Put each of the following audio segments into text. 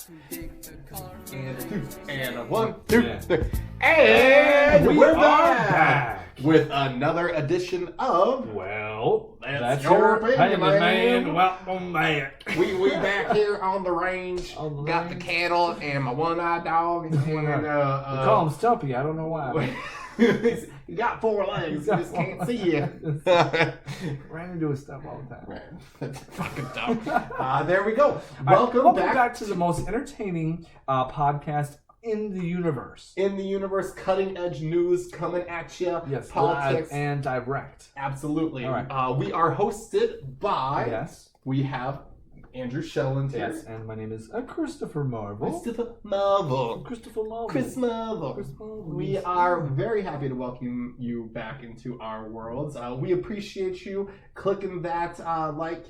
And 1, 2, 3. And we're back with another edition of That's Your your Opinion, man. Welcome back. we back here on the range. Got the cattle and my one-eyed dog. And we call him Stumpy. I don't know why. He got 4 legs. He just can't see you. Ran into his stuff all the time. That's fucking dumb. There we go. Welcome back to the most entertaining podcast in the universe. In the universe, cutting edge news coming at you. Yes, politics live and direct. Absolutely. All right. We are hosted by. Yes. We have Andrew Shelland here. Yes, and my name is Christopher Marvel. Christopher Marvel. Christopher Marvel. Chris Marvel. We are very happy to welcome you back into our worlds. We appreciate you clicking that like,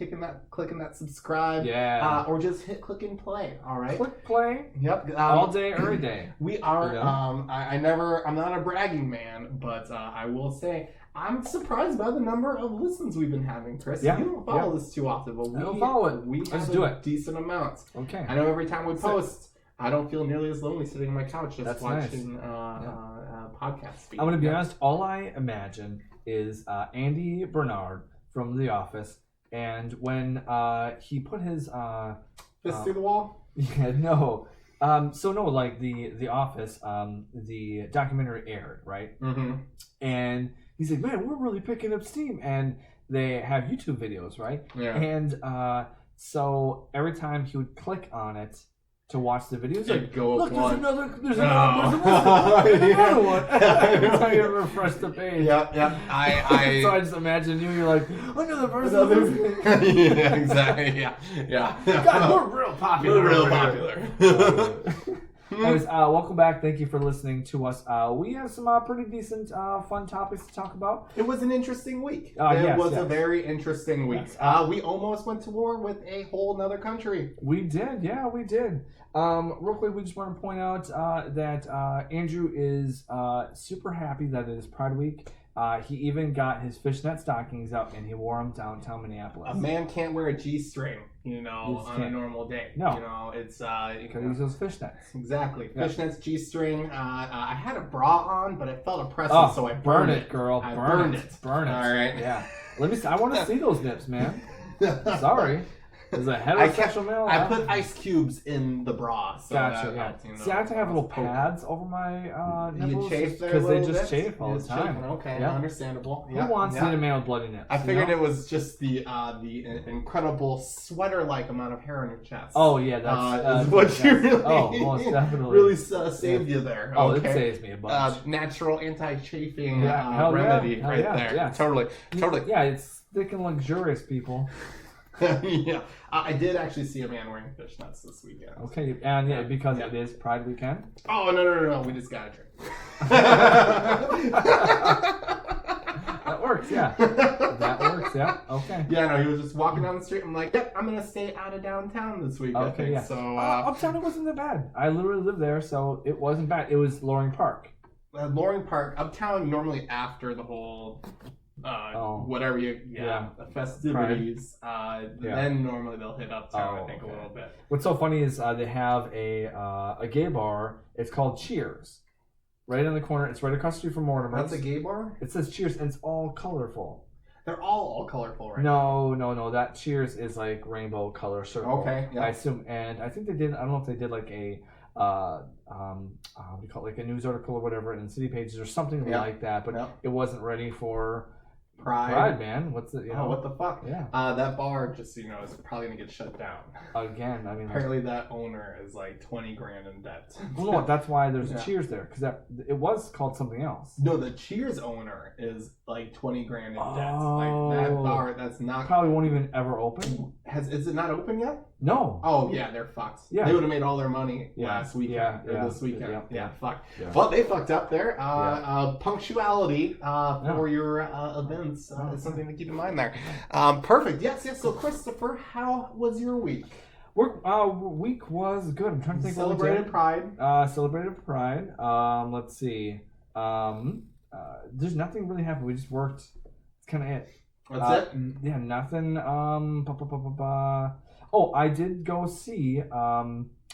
clicking that subscribe. Yeah. Or just clicking play. All right. Click play. Yep. All day, every day. We are. Yeah. I'm not a bragging man, but I will say I'm surprised by the number of listens we've been having, Chris. Yeah. You don't follow this too often, but I don't follow it. We Let's have do a it. decent amount. Okay. I know every time we post, I don't feel nearly as lonely sitting on my couch just That's watching nice. podcast feed. I'm going to be honest, all I imagine is Andy Bernard from The Office, and when he put his... Fist through the wall? Yeah, no. Like the Office, the documentary aired, right? Mm-hmm. And he's like, man, we're really picking up steam. And they have YouTube videos, right? Yeah. And so every time he would click on it to watch the videos, like, go look, up one. there's another one. Every time you refresh the page. Yep. So I just imagine you're like, another person. Yeah, exactly. Yeah. God, we're real popular. We're real popular. Anyways, welcome back. Thank you for listening to us. We have some pretty decent, fun topics to talk about. It was an interesting week. Yes, a very interesting week. Yes. We almost went to war with a whole nother country. We did, yeah, we did. Real quick, we just want to point out that Andrew is super happy that it is Pride Week. He even got his fishnet stockings out and he wore them downtown Minneapolis. A man can't wear a G-string, on a normal day. No. It's because use those fishnets. Exactly. Yeah. Fishnets, G-string. I had a bra on, but it felt oppressive, so I burned it. Girl. I Burn burned it. it. Burn it. All right. Yeah. Let me see. I want to see those nips, man. Sorry. As a heterosexual male, I put ice cubes in the bra. So gotcha. that helped, See, I have to have little pads over my nipples chafe there because they little just bits? chafe all the time. Okay, Yeah. understandable. Who wants to see a man with bloody nips? I figured it was just the incredible sweater-like amount of hair on your chest. Oh yeah, that's is what you really. Oh, most definitely. Really saved you there. Oh, okay? it saves me a bunch. Natural anti-chafing Hell remedy yeah. right Hell there. yeah. Totally. Yeah, it's thick and luxurious, people. Yeah, I did actually see a man wearing fishnets this weekend. Okay, and because it is Pride weekend. Oh no! We just got a drink. That works, yeah. That works, yeah. Okay. Yeah, no, he was just walking down the street. I'm like, yep, I'm gonna stay out of downtown this week. I think. Yeah. So uptown, it wasn't that bad. I literally lived there, so it wasn't bad. It was Loring Park. Loring Park, uptown. Normally after the whole. Whatever festivities. Then normally they'll hit uptown. I think a little bit. What's so funny is they have a gay bar. It's called Cheers, right in the corner. It's right across the street from Mortimer's. That's a gay bar. It says Cheers, and it's all colorful. They're all colorful, right? No. That Cheers is like rainbow color circle. Okay, yeah. I assume, and I think they did. I don't know if they did like a we call it like a news article or whatever in City Pages or something like that, but it wasn't ready for. Pride, man. What's it? What the fuck? Yeah. That bar, just so you know, is probably gonna get shut down. Again, I mean. Apparently, that owner is like 20 grand in debt. Well, no, that's why there's a Cheers there because it was called something else. No, the Cheers owner is like 20 grand in debt. Like that bar, that's not. Probably won't even ever open. Is it not open yet? No. Oh yeah, they're fucked. Yeah. They would have made all their money last weekend or this weekend. Yeah, fuck. Yeah. Well, they fucked up there. Punctuality for your events is something to keep in mind there. Perfect. Yes. So Christopher, how was your week? Week was good. I'm trying to think. Celebrated Pride. Celebrated Pride. Let's see. There's nothing really happened. We just worked. It's kind of it. That's it? Yeah, nothing. Oh, I did go see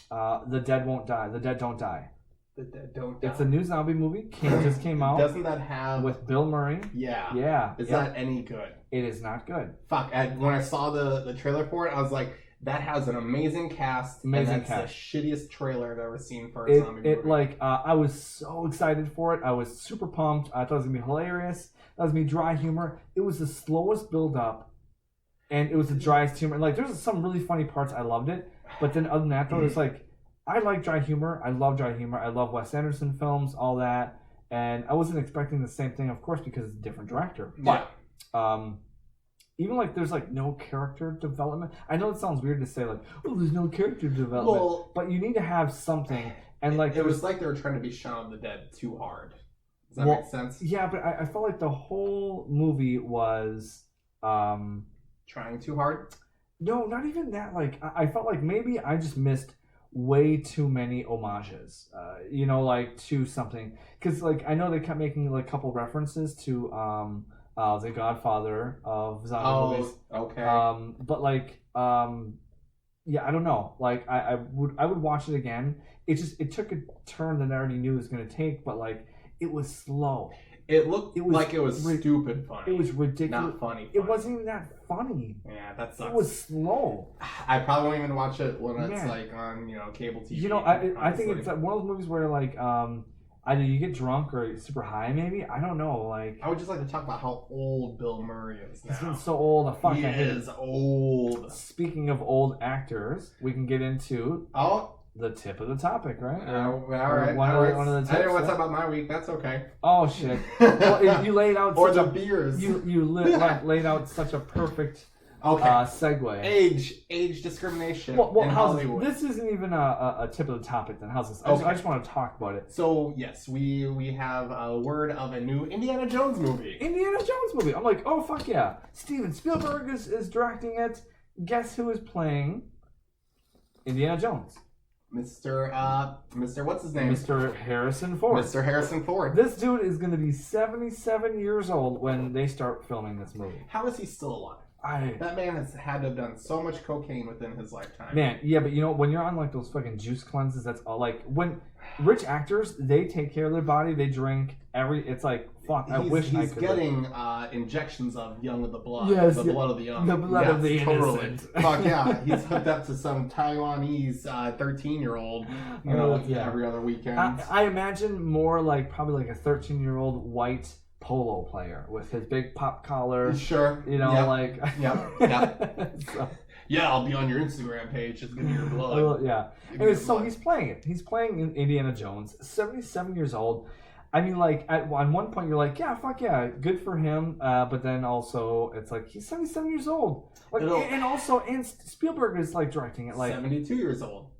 The Dead Won't Die. The Dead Don't Die. The Dead Don't Die. It's a new zombie movie. Just came out. Doesn't that have with Bill Murray? Yeah. Yeah. Is that any good? It is not good. Fuck. When I saw the trailer for it, I was like, that has an amazing cast. Amazing cast. The shittiest trailer I've ever seen for a zombie movie. I was so excited for it. I was super pumped. I thought it was gonna be hilarious. That was gonna be dry humor. It was the slowest build up, and it was the driest humor. Like there's some really funny parts. I loved it, but then other than that, though, it's like I like dry humor. I love dry humor. I love Wes Anderson films, all that, and I wasn't expecting the same thing, of course, because it's a different director. But even like there's like no character development. I know it sounds weird to say like, oh, there's no character development, but you need to have something. And like it was like they were trying to be Shaun of the Dead too hard. Does that make sense? Yeah, but I felt like the whole movie was trying too hard. No, not even that. Like I felt like maybe I just missed way too many homages. Like to something, because like I know they kept making like a couple references to the Godfather of zombie movies. Okay. But like, yeah, I don't know. Like, I would watch it again. It took a turn that I already knew it was going to take, but like, it was slow. It looked like it was stupid funny. It was ridiculous. Not funny. It wasn't even that funny. Yeah, that sucks. It was slow. I probably won't even watch it when it's like on cable TV. I think it's like one of those movies where like either you get drunk or you're super high, maybe. I don't know. Like I would just like to talk about how old Bill Murray is now. He's getting so old. He is old. Speaking of old actors, we can get into the tip of the topic, right? All right. One of the tips, I didn't want to talk about my week. That's okay. Oh shit! Well, you laid out or the beers. You laid out such a perfect. Segue. Age discrimination in Hollywood. This isn't even a tip of the topic. Then how's this? I just want to talk about it. So yes, we have a word of a new Indiana Jones movie. I'm like, oh fuck yeah! Steven Spielberg is directing it. Guess who is playing Indiana Jones? Mr. What's his name? Mr. Harrison Ford. Mr. Harrison Ford. This dude is going to be 77 years old when they start filming this movie. How is he still alive? That man has had to have done so much cocaine within his lifetime. Man, yeah, but when you're on like those fucking juice cleanses, that's all. Like when rich actors, they take care of their body, they drink it's like fuck. I wish I could. He's getting injections of young of the blood. Yes, the blood of the young. The blood of the innocent. Fuck yeah, he's hooked up to some Taiwanese 13-year-old. Every other weekend. I imagine more like probably like a 13-year-old white polo player with his big pop collar. Sure. So. Yeah, I'll be on your Instagram page. Just give me your blood. Yeah. And so he's playing it. He's playing Indiana Jones, 77 years old. I mean, like, at one point you're like, yeah, fuck yeah, good for him. But then also, it's like, he's 77 years old. Like, and Spielberg is, like, directing it. Like 72 years old.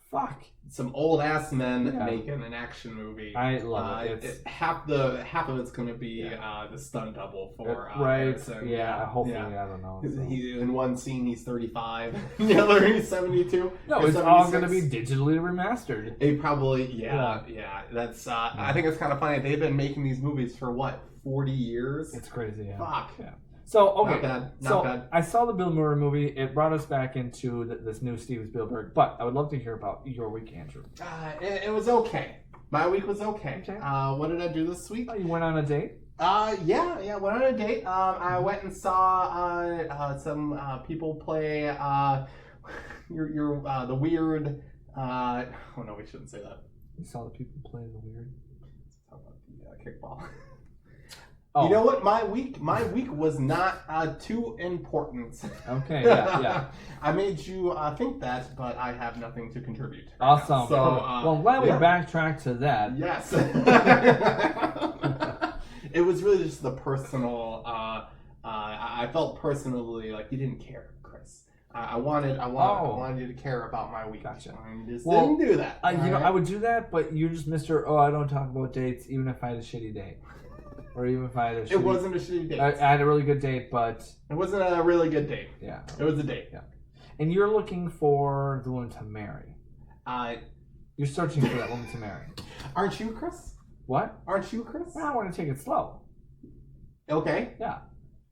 Fuck. Some old ass men making an action movie. I love it. Half of it's going to be the stunt double for Harrison. Yeah, hopefully, I don't know. So. In one scene he's 35, the other he's 72. No, it's all going to be digitally remastered. They probably, That's I think it's kind of funny. They've been making these movies for what, 40 years? It's crazy. Yeah. Fuck. Yeah. So, okay. Not bad. I saw the Bill Murray movie. It brought us back into this new Steven Spielberg. But I would love to hear about your week, Andrew. It was okay. My week was okay. What did I do this week? You went on a date? Yeah, went on a date. I went and saw some people play the weird. Oh no, we shouldn't say that. You saw the people play the weird. Let's talk about the kickball. Oh. You know what? My week was not too important. Okay, yeah. I made you think that, but I have nothing to contribute. Awesome. So, well, I'm glad we backtracked to that. Yes. It was really just the personal. I felt personally like you didn't care, Chris. I wanted you to care about my week. Gotcha. And you just didn't do that. I would do that, but you're just Mr. Oh, I don't talk about dates, even if I had a shitty date. Or even if I had a shitty... It wasn't a shitty date. I had a really good date, but... It wasn't a really good date. Yeah. It was a date. Yeah. And you're looking for the woman to marry. You're searching for that woman to marry. Aren't you, Chris? What? Aren't you, Chris? Well, I want to take it slow. Okay. Yeah.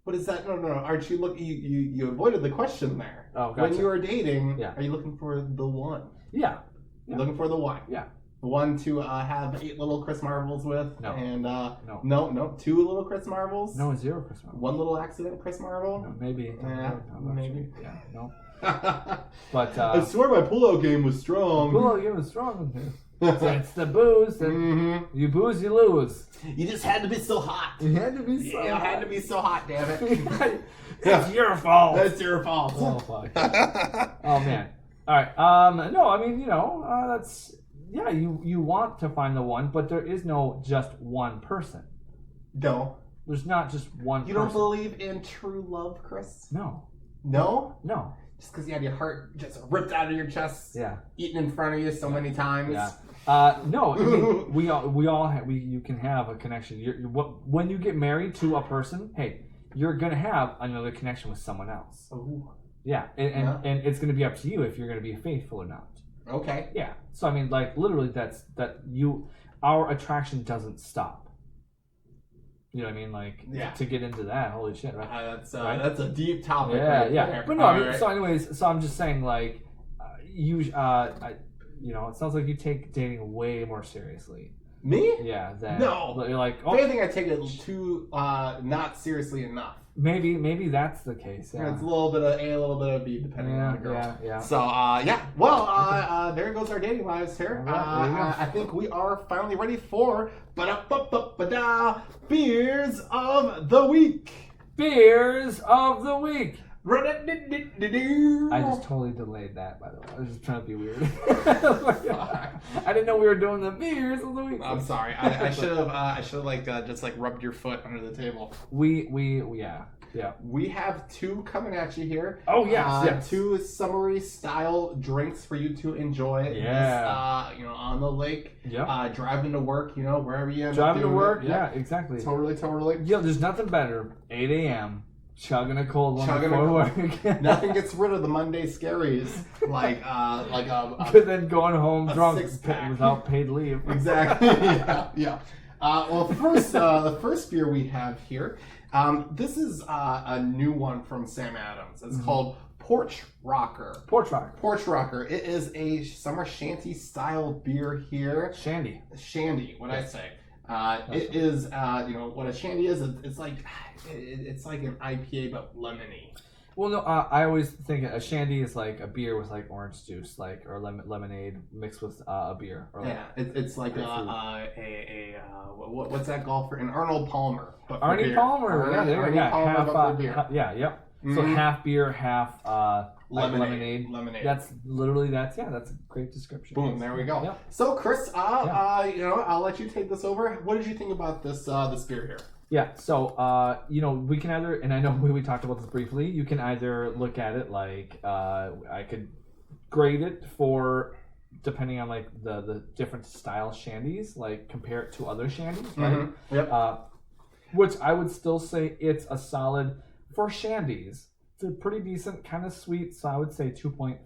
What is that? No. Aren't you looking... You avoided the question there. Oh, gotcha. When you were dating, are you looking for the one? Yeah. You're looking for the one. Yeah. The one to have 8 little Chris Marvels with. No. And no, 2 little Chris Marvels. No, 0 Chris Marvels. 1 little accident Chris Marvel. No, maybe. Yeah, maybe. Sure. Yeah. No. But I swear my pull-out game was strong. Pull-out game was strong. It's the booze. You booze, you lose. You just had to be so hot. You had to be so hot. It had to be so hot, damn it. It's your fault. That's your fault. Oh, fuck. Oh, man. All right. No, I mean, that's... Yeah, you want to find the one, but there is no just one person. No. There's not just one person. You don't believe in true love, Chris? No. No? No. Just because you had your heart just ripped out of your chest, eaten in front of you so many times. Yeah. No, I mean, you can have a connection. When you get married to a person, hey, you're gonna have another connection with someone else. Ooh. Yeah, and it's gonna be up to you if you're gonna be faithful or not. Okay. Yeah. So I mean, like literally, our attraction doesn't stop. You know what I mean? Like, to get into that, holy shit, right? That's a deep topic. Yeah, right yeah. there. But no, I mean, so anyways, so I'm just saying, like, it sounds like you take dating way more seriously. Me? Yeah. No. You're like, I think I take it too not seriously enough. Maybe that's the case. Yeah. It's a little bit of A, a little bit of B, depending on the girl. Yeah. So well, there goes our dating lives here. Right, I think we are finally ready for beers of the week. Beers of the week. I just totally delayed that, by the way. I was just trying to be weird. I didn't know we were doing the beers of the week. I'm sorry. I should have just rubbed your foot under the table. Yeah. We have 2 coming at you here. Oh yes. 2 summery style drinks for you to enjoy. Yeah. This, on the lake. Yeah. Driving to work. Wherever you end up driving to work. It. Yeah, exactly. Totally. Yeah. There's nothing better. 8 a.m. Chugging a cold one before work. Nothing gets rid of the Monday scaries like then going home drunk without paid leave. Exactly. Yeah. Well, the first beer we have here, this is a new one from Sam Adams. It's called Porch Rocker. Porch Rocker. It is a summer shanty style beer here. Shandy. What I say. It is, what a shandy is. It's like an IPA but lemony. Well, no, I always think a shandy is like a beer with like orange juice, or lemonade mixed with a beer. Or it's like what's that golfer? An Arnold Palmer. Arnie Palmer. Arnie Palmer half beer. Yep. So half beer, half lemonade. That's a great description. Boom, there we go. Yep. So Chris, I'll let you take this over. What did you think about this beer here? Yeah, so we can either, and I know we talked about this briefly, you can either look at it like I could grade it for depending on like the different style shandies, like compare it to other shandies, right? Yep. Which I would still say it's a solid for shandies. It's a pretty decent, kind of sweet, so I would say 2.3,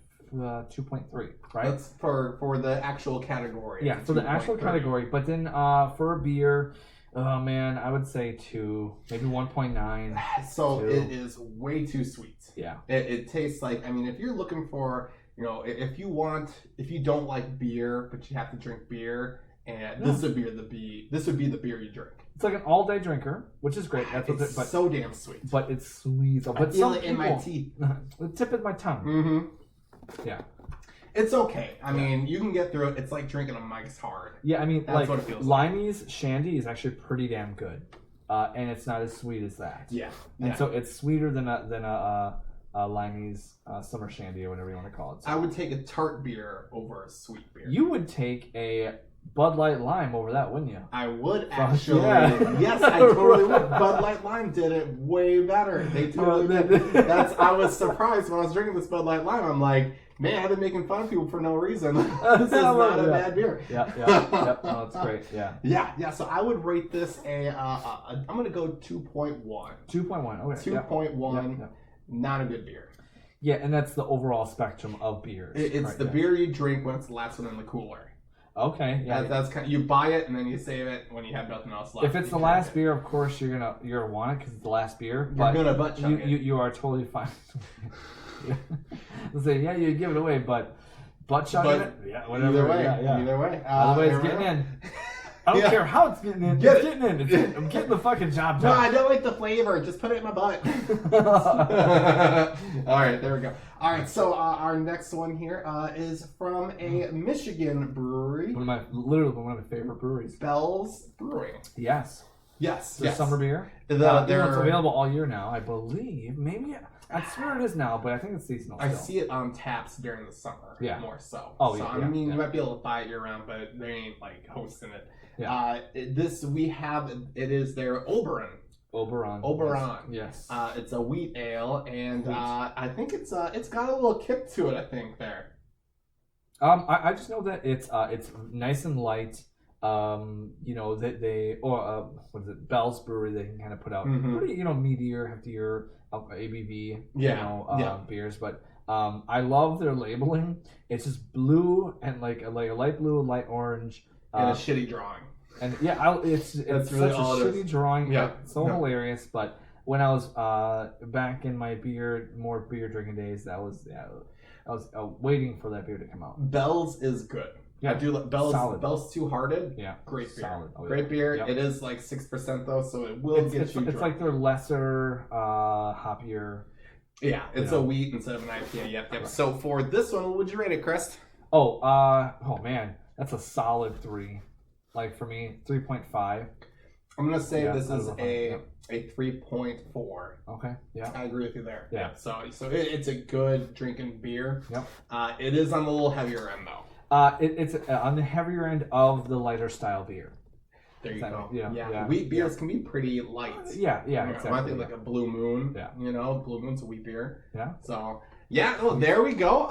right? That's for the actual category. Yeah, for the actual category. But then for a beer, oh man, I would say 2, maybe 1.9. So 2. It is way too sweet. Yeah. It tastes like, if you're looking for, if you don't like beer, but you have to drink beer, and this would be the beer you drink. It's like an all-day drinker, which is great. It's so damn sweet. But it's sweet. I feel it in my teeth. The tip of my tongue. Mm-hmm. Yeah. It's okay. I mean, you can get through it. It's like drinking a Mike's Hard. Yeah, that's what it feels Limey's Shandy is actually pretty damn good, and it's not as sweet as that. Yeah. And so it's sweeter than a Limey's Summer Shandy or whatever you want to call it. So I would take a tart beer over a sweet beer. You would take a Bud Light Lime over that, wouldn't you? I would actually. Yeah. Yes, I totally would. Bud Light Lime did it way better. They totally did. I was surprised when I was drinking this Bud Light Lime. I'm like, man, I've been making fun of people for no reason. This is not a bad beer. Yeah. No, it's great. Yeah. Yeah. So I would rate this I'm going to go 2.1. 2.1. Okay. 2.1. Yeah. Not a good beer. Yeah, and that's the overall spectrum of beers. It's the beer you drink when it's the last one in the cooler. Okay, yeah. That's kind of, you buy it and then you save it when you have nothing else left. If it's the last beer, of course you're gonna want it because it's the last beer. You're gonna butt chug it. You are totally fine. Let's say you give it away, but butt chugging it. Yeah, whatever. Either way, yeah. either way. Either way, it's getting in. I don't care how it's getting in. It's getting in. I'm getting the fucking job done. No, I don't like the flavor. Just put it in my butt. All right, there we go. All right, so our next one here is from a Michigan brewery. One of my favorite breweries. Bell's Brewing. Yes. Yes. Summer beer. It's available all year now, I believe. Maybe I swear it is now, but I think it's seasonal. I see it on taps during the summer. Yeah. More so. Oh, so, yeah. I mean, you might be able to buy it year round, but they ain't like hosting it. Yeah. It is their Oberon. Oberon. Yes. It's a wheat ale, and I think it's got a little kick to it. I think there. I just know that it's nice and light. You know that what is it? Bell's Brewery. They can kind of put out pretty meatier, heftier ABV beers, but I love their labeling. It's just blue and like a light blue, light orange, and a shitty drawing. And it's really such a shitty drawing. Yeah, so hilarious. But when I was back in my more beer drinking days, I was waiting for that beer to come out. Bell's is good. Yeah, I do. Bell's Two Hearted. Yeah, great beer. Solid. Oh, great beer. Yep. It is like 6% though, so it will get you drunk. It's like their lesser, hoppier. Yeah, it's a wheat instead of an IPA. Yep. Right. So for this one, what would you rate it, Chris? Oh man, that's a solid 3. Like for me, 3.5. I'm gonna say this is a 3.4. Okay. Yeah. I agree with you there. Yeah. So it's a good drinking beer. Yep. It is on the little heavier end though. It's on the heavier end of the lighter style beer. There you go. Yeah. Wheat beers can be pretty light. Yeah, exactly. I think like a Blue Moon. Yeah. Blue Moon's a wheat beer. Yeah. So there we go.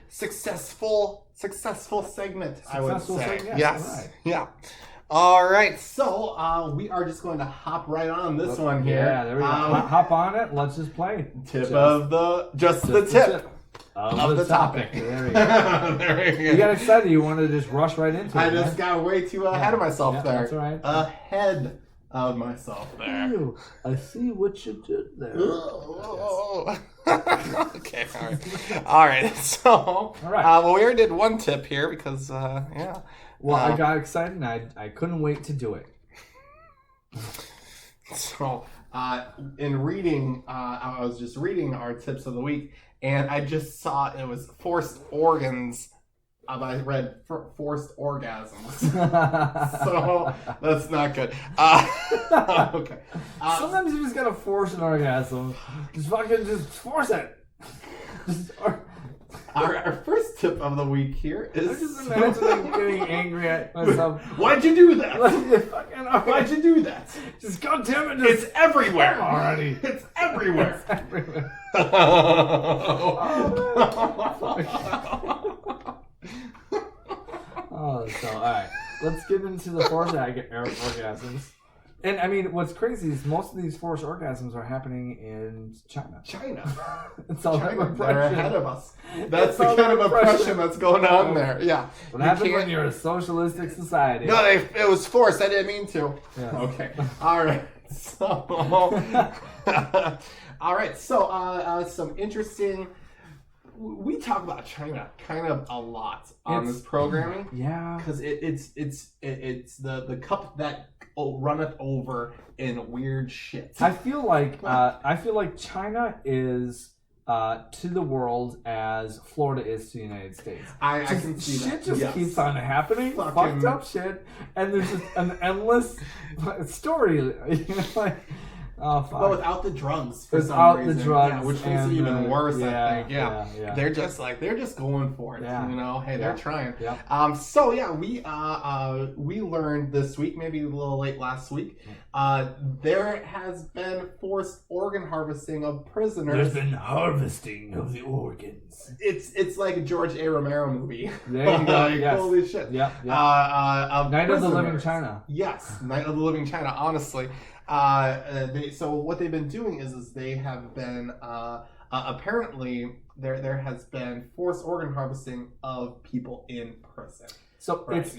Successful segment. I would say. Yes. Right. Yeah. All right. So we are just going to hop right on this one here. Yeah. There we go. Hop on it. Let's just play. Tip of the tip. Of the topic. There we go. There we go. You got excited. You wanted to just rush right into it. I just got way too ahead of myself there. That's all right. Ahead of myself there. Ew, I see what you did there. Okay, all right. So, all right. We already did one tip here because, yeah. Well, I got excited and I couldn't wait to do it. So, in reading, I was just reading our tips of the week. And I just saw it was forced organs. I read forced orgasms. So that's not good. Okay. Sometimes you just gotta force an orgasm. Just force it. Our first tip of the week here is... I'm just imagining getting angry at myself. Why'd you do that? Why'd you do that? Just goddamn it! It's everywhere already. It's everywhere. It's everywhere. So all right, let's get into the forced orgasms. And I mean, what's crazy is most of these forced orgasms are happening in China. It's all China. They're ahead of us. That's the kind of oppression that's going on there. Yeah. What happens when you're a socialistic society? No, it was forced. I didn't mean to. Yeah. Okay. All right. So, all right. So, some interesting. We talk about China kind of a lot on this programming. Yeah. Because it's the cup that runneth over in weird shit. I feel like China is to the world as Florida is to the United States. I can see shit that. just keeps on happening. Fucked up shit, and there's just an endless story. Oh, fuck. But without the drugs, without the drugs, which makes it even worse. I think. Yeah. They're just going for it. Yeah. Hey, they're trying. Yeah. So yeah, we learned this week, maybe a little late last week. There has been forced organ harvesting of prisoners. There's been harvesting of the organs. It's like a George A. Romero movie. There you go. Yes. Holy shit. Yeah. Night of the Living China. Yes, Night of the Living China. Honestly. So what they've been doing is they have been apparently there has been forced organ harvesting of people in prison. So it's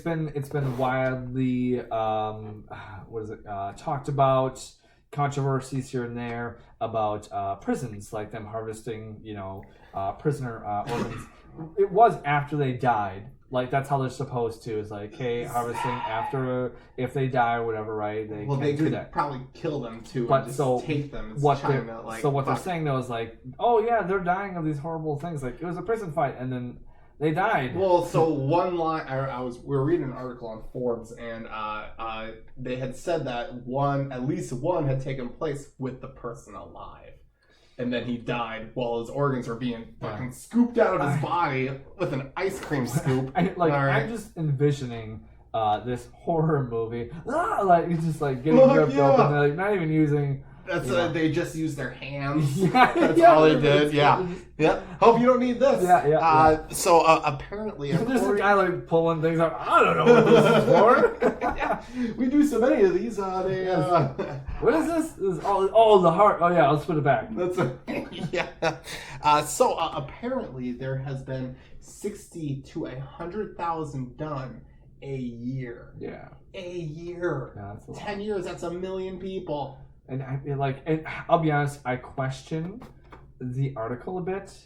been widely talked about. controversies here and there about prisons, like them harvesting, prisoner organs. It was after they died. Like, that's how they're supposed to. Is like, hey, harvesting after, if they die or whatever, right? They could that. probably kill them too, but and just so take them. What they're saying though is like, oh yeah, they're dying of these horrible things. Like, it was a prison fight, and then they died. Well, so one line, we were reading an article on Forbes, and they had said that at least one had taken place with the person alive. And then he died while his organs were being fucking scooped out of his body with an ice cream scoop. I'm just envisioning this horror movie. Like, it's just like getting ripped open. They're like not even using. They just used their hands. That's all they did. Yeah. Hope you don't need this. So apparently, there's a guy like pulling things out. I don't know what this is for. We do so many of these. What is this? This is the heart. Oh yeah, let's put it back. So apparently, there has been 60 to 100,000 done a year. Yeah. A year. Yeah, that's a lot. 10 years. That's 1 million people. And I'll be honest, I question the article a bit.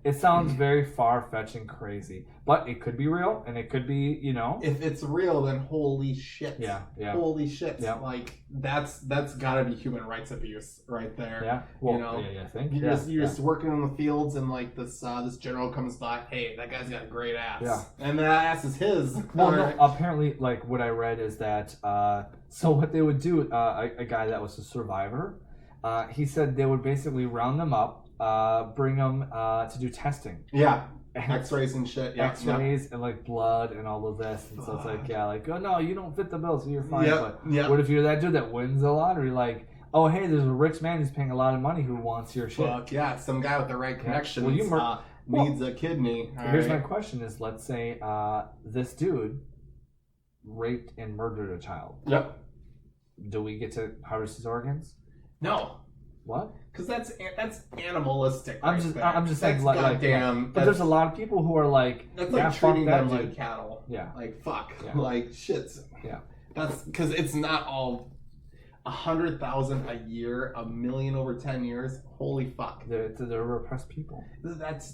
It sounds very far-fetched and crazy. But it could be real, and it could be, If it's real, then holy shit. Yeah. Holy shit. Yeah. Like, that's gotta be human rights abuse right there. Yeah. Well, I think. You're just working in the fields, and like this general comes by, hey, that guy's got a great ass. Yeah. And that ass is his. Well, no, apparently, like, what I read is that, so what they would do, a guy that was a survivor, he said they would basically round them up, bring them to do testing. Yeah. X-rays and shit. Yeah. X-rays and like blood and all of this. And so it's like, oh no, you don't fit the bill, so you're fine. But what if you're that dude that wins the lottery? Like, oh hey, there's a rich man who's paying a lot of money who wants your shit. Fuck yeah, some guy with the right connections needs a kidney. Here's my question: is let's say this dude raped and murdered a child. Yep. Do we get to harvest his organs? No. What? Because that's animalistic. I'm just saying, goddamn. But there's a lot of people who are like, that's like treating them like cattle. Yeah. Like fuck. Yeah. Like shits. Yeah. That's because it's not all 100,000 a year, 1 million over 10 years. Holy fuck. They're repressed people. That's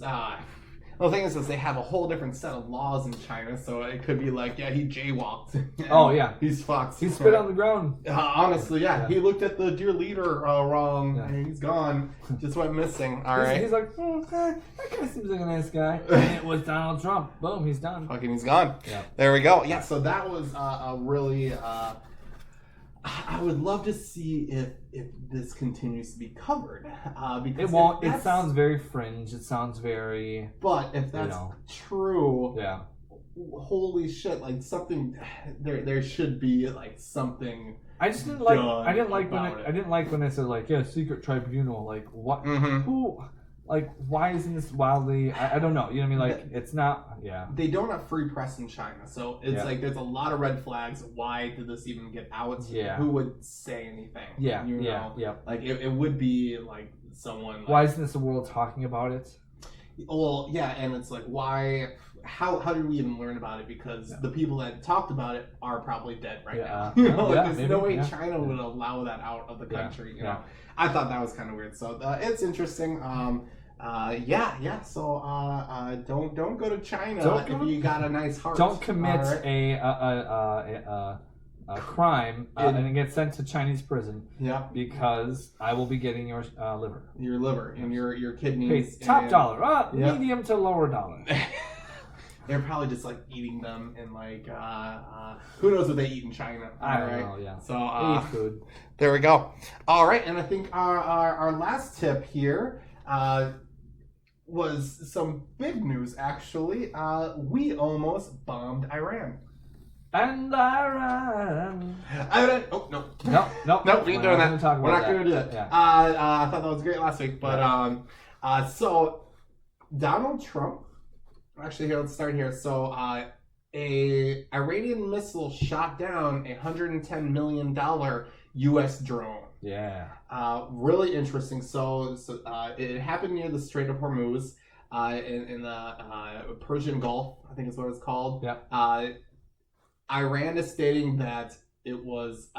the thing is they have a whole different set of laws in China, so it could be like, yeah, he jaywalked. Oh yeah, he's fucked. He spit on the ground. Honestly, yeah, he looked at the dear leader wrong, and he's gone. Just went missing. All right. He's like, that guy seems like a nice guy. And it was Donald Trump. Boom, he's done. Fucking, he's gone. Yeah. There we go. Yeah. So that was a really. I would love to see if this continues to be covered. Because it won't. It sounds very fringe. It sounds very. But if that's true, yeah. Holy shit! Like something, there should be like something. I just didn't like. I didn't like when they said like, secret tribunal. Like what? Mm-hmm. Who? Like, why isn't this wildly? I don't know. You know what I mean? Like, it's not. Yeah. They don't have free press in China, so it's like there's a lot of red flags. Why did this even get out? Yeah. Who would say anything? Yeah. You know? Yeah. Like it would be like someone. Like, why isn't this the world talking about it? Well, yeah, and it's like why? How did we even learn about it? Because the people that talked about it are probably dead right now. You know, there's no way China would allow that out of the country. You know, I thought that was kind of weird. So it's interesting. So don't go to China if you got a nice heart. Don't commit a crime and get sent to Chinese prison. Yeah. Because I will be getting your liver. Your liver and your kidneys. Hey, top dollar. Medium to lower dollar. They're probably just like eating them and like who knows what they eat in China. I don't know, yeah. So they eat food. There we go. All right, and I think our last tip here was some big news actually. We almost bombed Iran. And Iran. Oh no. No, we ain't doing that. We're not going to do that. Yeah. I thought that was great last week, but so Donald Trump. Actually, here, let's start here. So, a Iranian missile shot down a $110 million U.S. drone. Yeah. Really interesting. So it happened near the Strait of Hormuz, in the Persian Gulf, I think is what it's called. Yeah. Iran is stating that it was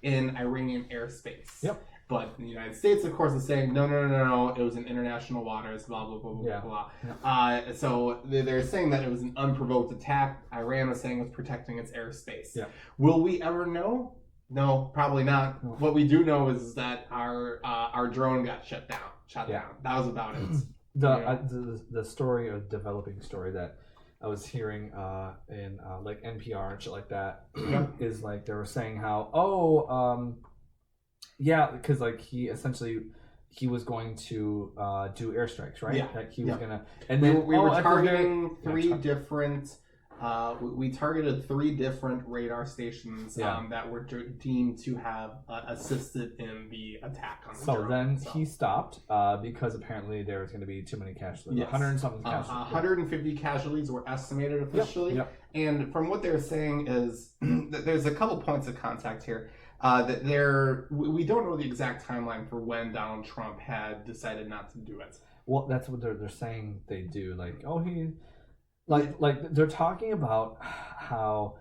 in Iranian airspace. Yep. But the United States, of course, is saying, no, it was in international waters, blah, blah, blah, blah, blah. Yeah. So they're saying that it was an unprovoked attack. Iran was saying it was protecting its airspace. Yeah. Will we ever know? No, probably not. No. What we do know is that our drone got shut down. That was about it. The story, or developing story that I was hearing in like NPR and shit like that is like they were saying how yeah, because like he was going to do airstrikes, right? Yeah. Like he was gonna, and then we were targeting three different. We targeted 3 different radar stations that were deemed to have assisted in the attack on the drone. He stopped because apparently there was going to be too many casualties. Yes. 100 and something casualties. 150 casualties were estimated officially. Yep. And from what they're saying is that there's a couple points of contact here. That we don't know the exact timeline for when Donald Trump had decided not to do it. Well, that's what they're saying they do. Like, Like they're talking about how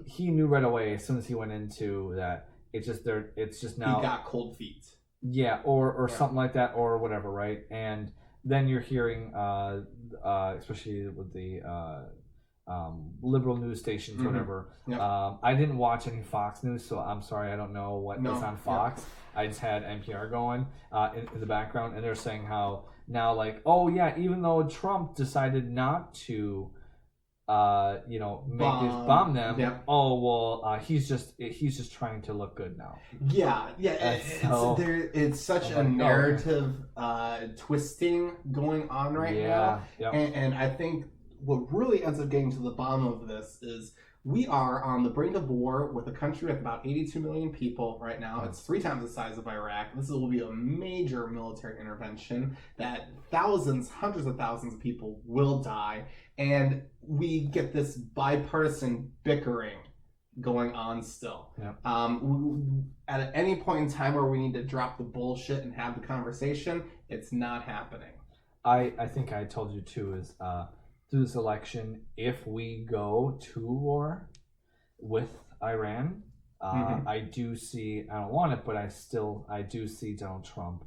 he knew right away as soon as he went into that. It's just now he got cold feet. Yeah, or something like that, or whatever, right? And then you're hearing, especially with the liberal news stations, whatever. Yep. I didn't watch any Fox News, so I'm sorry, I don't know what was on Fox. Yep. I just had NPR going in the background, and they're saying how now, like, even though Trump decided not to, bomb them. Yep. He's just trying to look good now. Yeah. It's such a narrative twisting going on right now. Yep. And I think what really ends up getting to the bottom of this is we are on the brink of war with a country with about 82 million people right now. It's 3 times the size of Iraq. This will be a major military intervention that hundreds of thousands of people will die. And we get this bipartisan bickering going on still. Yeah. At any point in time where we need to drop the bullshit and have the conversation, it's not happening. I think I told you too is through this election, if we go to war with Iran, I do see, I don't want it, but I do see Donald Trump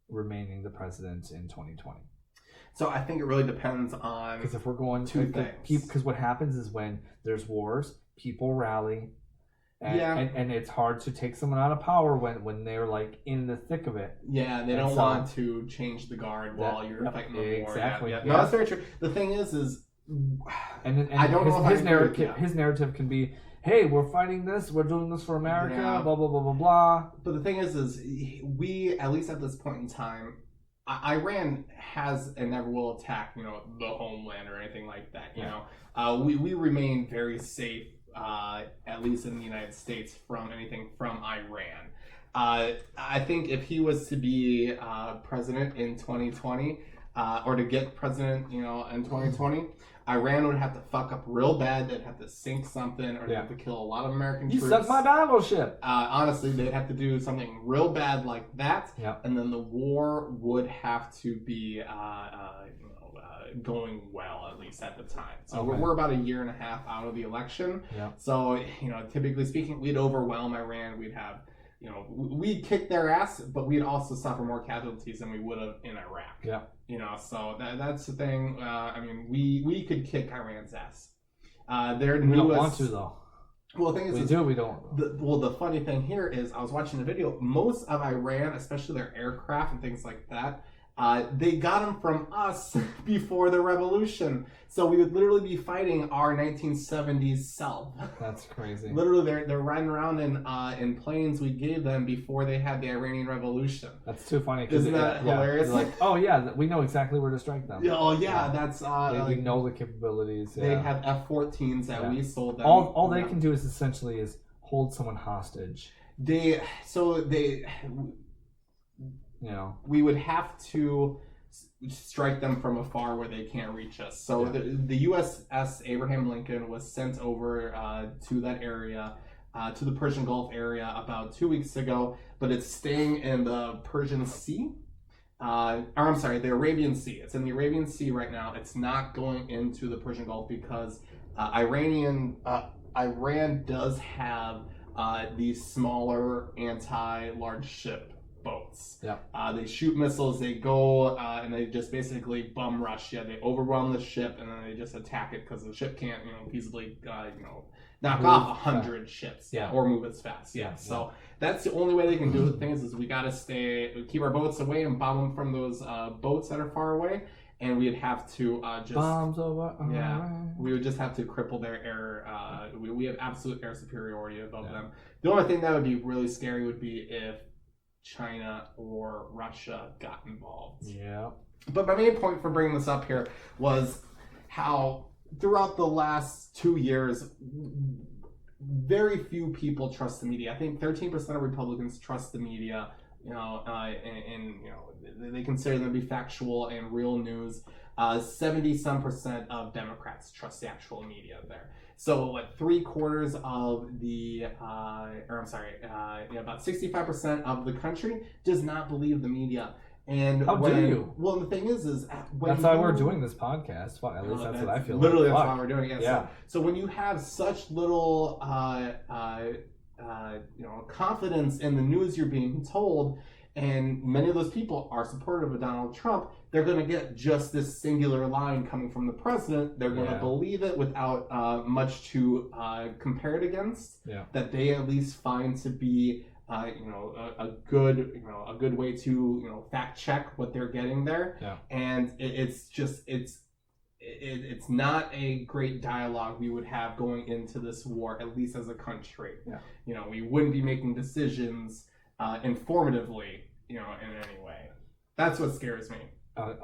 remaining the president in 2020. So I think it really depends on, because if we're going two things. Because what happens is when there's wars, people rally, and it's hard to take someone out of power when they're like in the thick of it. Yeah, they don't want to change the guard while you're fighting the war. Exactly. Yeah. No, that's very true. The thing is and I don't know if his narrative can be, hey, we're fighting this, we're doing this for America, blah blah blah blah blah. But the thing is we, at least at this point in time, Iran has and never will attack, the homeland or anything like that. You know, we remain very safe, at least in the United States, from anything from Iran. I think if he was to be president in 2020, or to get president, in 2020, Iran would have to fuck up real bad. They'd have to sink something, or they'd have to kill a lot of American troops. You sunk my battleship. Honestly, they'd have to do something real bad like that, and then the war would have to be going well, at least at the time. So we're about a year and a half out of the election. So typically speaking, we'd overwhelm Iran. We'd have we'd kick their ass, but we'd also suffer more casualties than we would have in Iraq. So that's the thing. We could kick Iran's ass. We don't want to, though. Well, the thing is, we don't. The funny thing here is, I was watching a video. Most of Iran, especially their aircraft and things like that, they got them from us before the revolution. So we would literally be fighting our 1970s self. That's crazy. Literally, they're riding around in planes we gave them before they had the Iranian Revolution. That's too funny. Isn't that hilarious? Like, we know exactly where to strike them. That's we know the capabilities. They have F-14s that we sold them. All they can do is essentially hold someone hostage. We would have to strike them from afar where they can't reach us. So the USS Abraham Lincoln was sent over to that area, to the Persian Gulf area, about 2 weeks ago, but it's staying in the Persian Sea. The Arabian Sea. It's in the Arabian Sea right now. It's not going into the Persian Gulf because Iranian Iran does have these smaller anti-large ship boats. Yeah. They shoot missiles, they go and they just basically bum rush you. They overrun the ship and then they just attack it because the ship can't, feasibly, knock off 100 ships or move as fast. So that's the only way they can do it. The thing is we got to keep our boats away and bomb them from those boats that are far away. And we'd have to just bombs over. We would just have to cripple their air. We have absolute air superiority above them. The only thing that would be really scary would be if China or Russia got involved. Yeah. But my main point for bringing this up here was how throughout the last 2 years, very few people trust the media. I think 13% of Republicans trust the media. They consider them to be factual and real news. 70% of Democrats trust the actual media there. So, about 65% of the country does not believe the media. And how dare you? Well, the thing is that's why we're doing this podcast. Well, at least that's what I feel. Literally, like. That's why we're doing it. Yeah. So when you have such little confidence in the news you're being told, and many of those people are supportive of Donald Trump, they're going to get just this singular line coming from the president. They're going to believe it without much to compare it against. Yeah. That they at least find to be a good way to fact check what they're getting there. Yeah. And it's not a great dialogue we would have going into this war, at least as a country. Yeah. We wouldn't be making decisions informatively, in any way. That's what scares me. There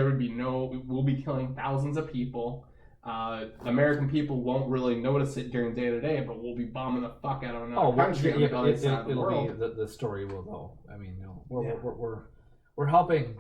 would be we'll be killing thousands of people. American people won't really notice it during day to day, but we'll be bombing the fuck out of another country on the other side of the world. The story will though. I mean, we're helping.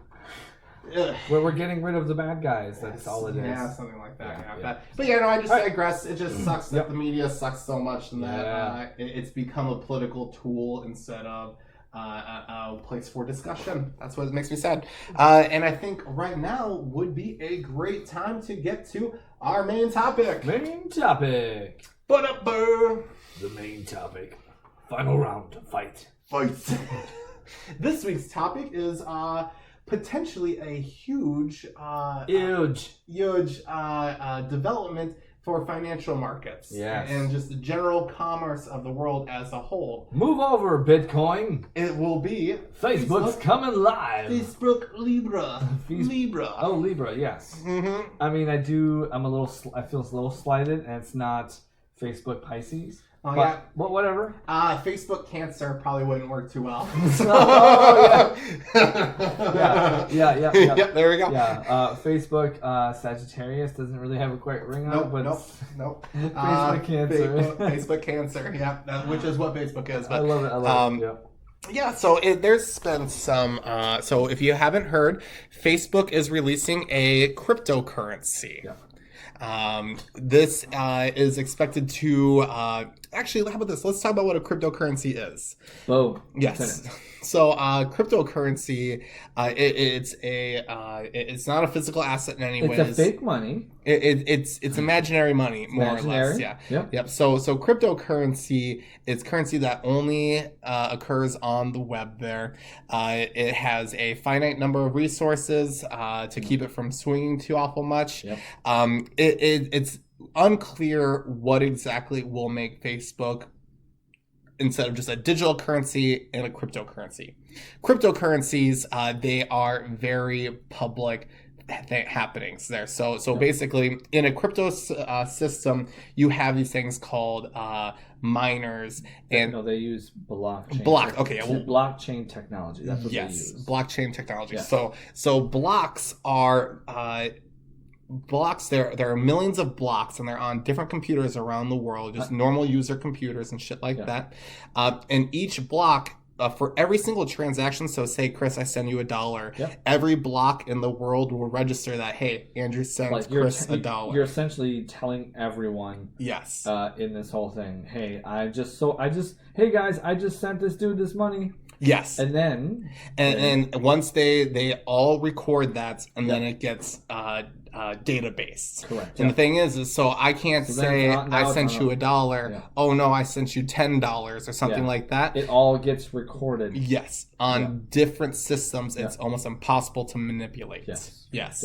We're getting rid of the bad guys. That's all it is. Yeah, something like that. But I just digress. It just sucks that the media sucks so much, and that it's become a political tool instead of a place for discussion. That's what makes me sad. And I think right now would be a great time to get to our main topic. The main topic. Final round. Fight. This week's topic is potentially a huge development for financial markets. Yes. And just the general commerce of the world as a whole. Move over, Bitcoin. It will be Facebook's coming live. Facebook Libra. Libra. Oh, Libra, yes. Mm-hmm. I mean, I feel a little slighted, and it's not Facebook Pisces. Oh, yeah. But whatever. Facebook Cancer probably wouldn't work too well. Yeah, there we go. Yeah, Facebook Sagittarius doesn't really have a quite ring on it, but nope. Facebook Cancer. Facebook Cancer, which is what Facebook is. But, I love it. Yeah, so there's been some. So if you haven't heard, Facebook is releasing a cryptocurrency. Yeah. This is expected to actually. How about this? Let's talk about what a cryptocurrency is. Oh, yes. So, cryptocurrency, it's not a physical asset in any way. It's a fake money. It's imaginary money, more or less. Yeah. Yep. So cryptocurrency is currency that only occurs on the web. There, it has a finite number of resources to keep it from swinging too awful much. Yep. It's unclear what exactly will make Facebook instead of just a digital currency and a cryptocurrency. Cryptocurrencies, they are very public happenings there. So basically, in a crypto system, you have these things called miners, and they use blockchain. Blockchain technology. That's what they use. Blockchain technology. Yeah. So blocks are. Blocks, there are millions of blocks, and they're on different computers around the world, just normal user computers and shit like that. And each block, for every single transaction, so say, Chris, I send you $1, every block in the world will register that, hey, Andrew sends Chris $1. You're essentially telling everyone in this whole thing, hey, hey guys, I just sent this dude this money. Yes. And then... And once they all record that, and then it gets database. Correct. And the thing is so I can't say I sent you $1. Yeah. Oh no, I sent you $10 or something like that. It all gets recorded. Yes, on different systems, it's almost impossible to manipulate. Yes.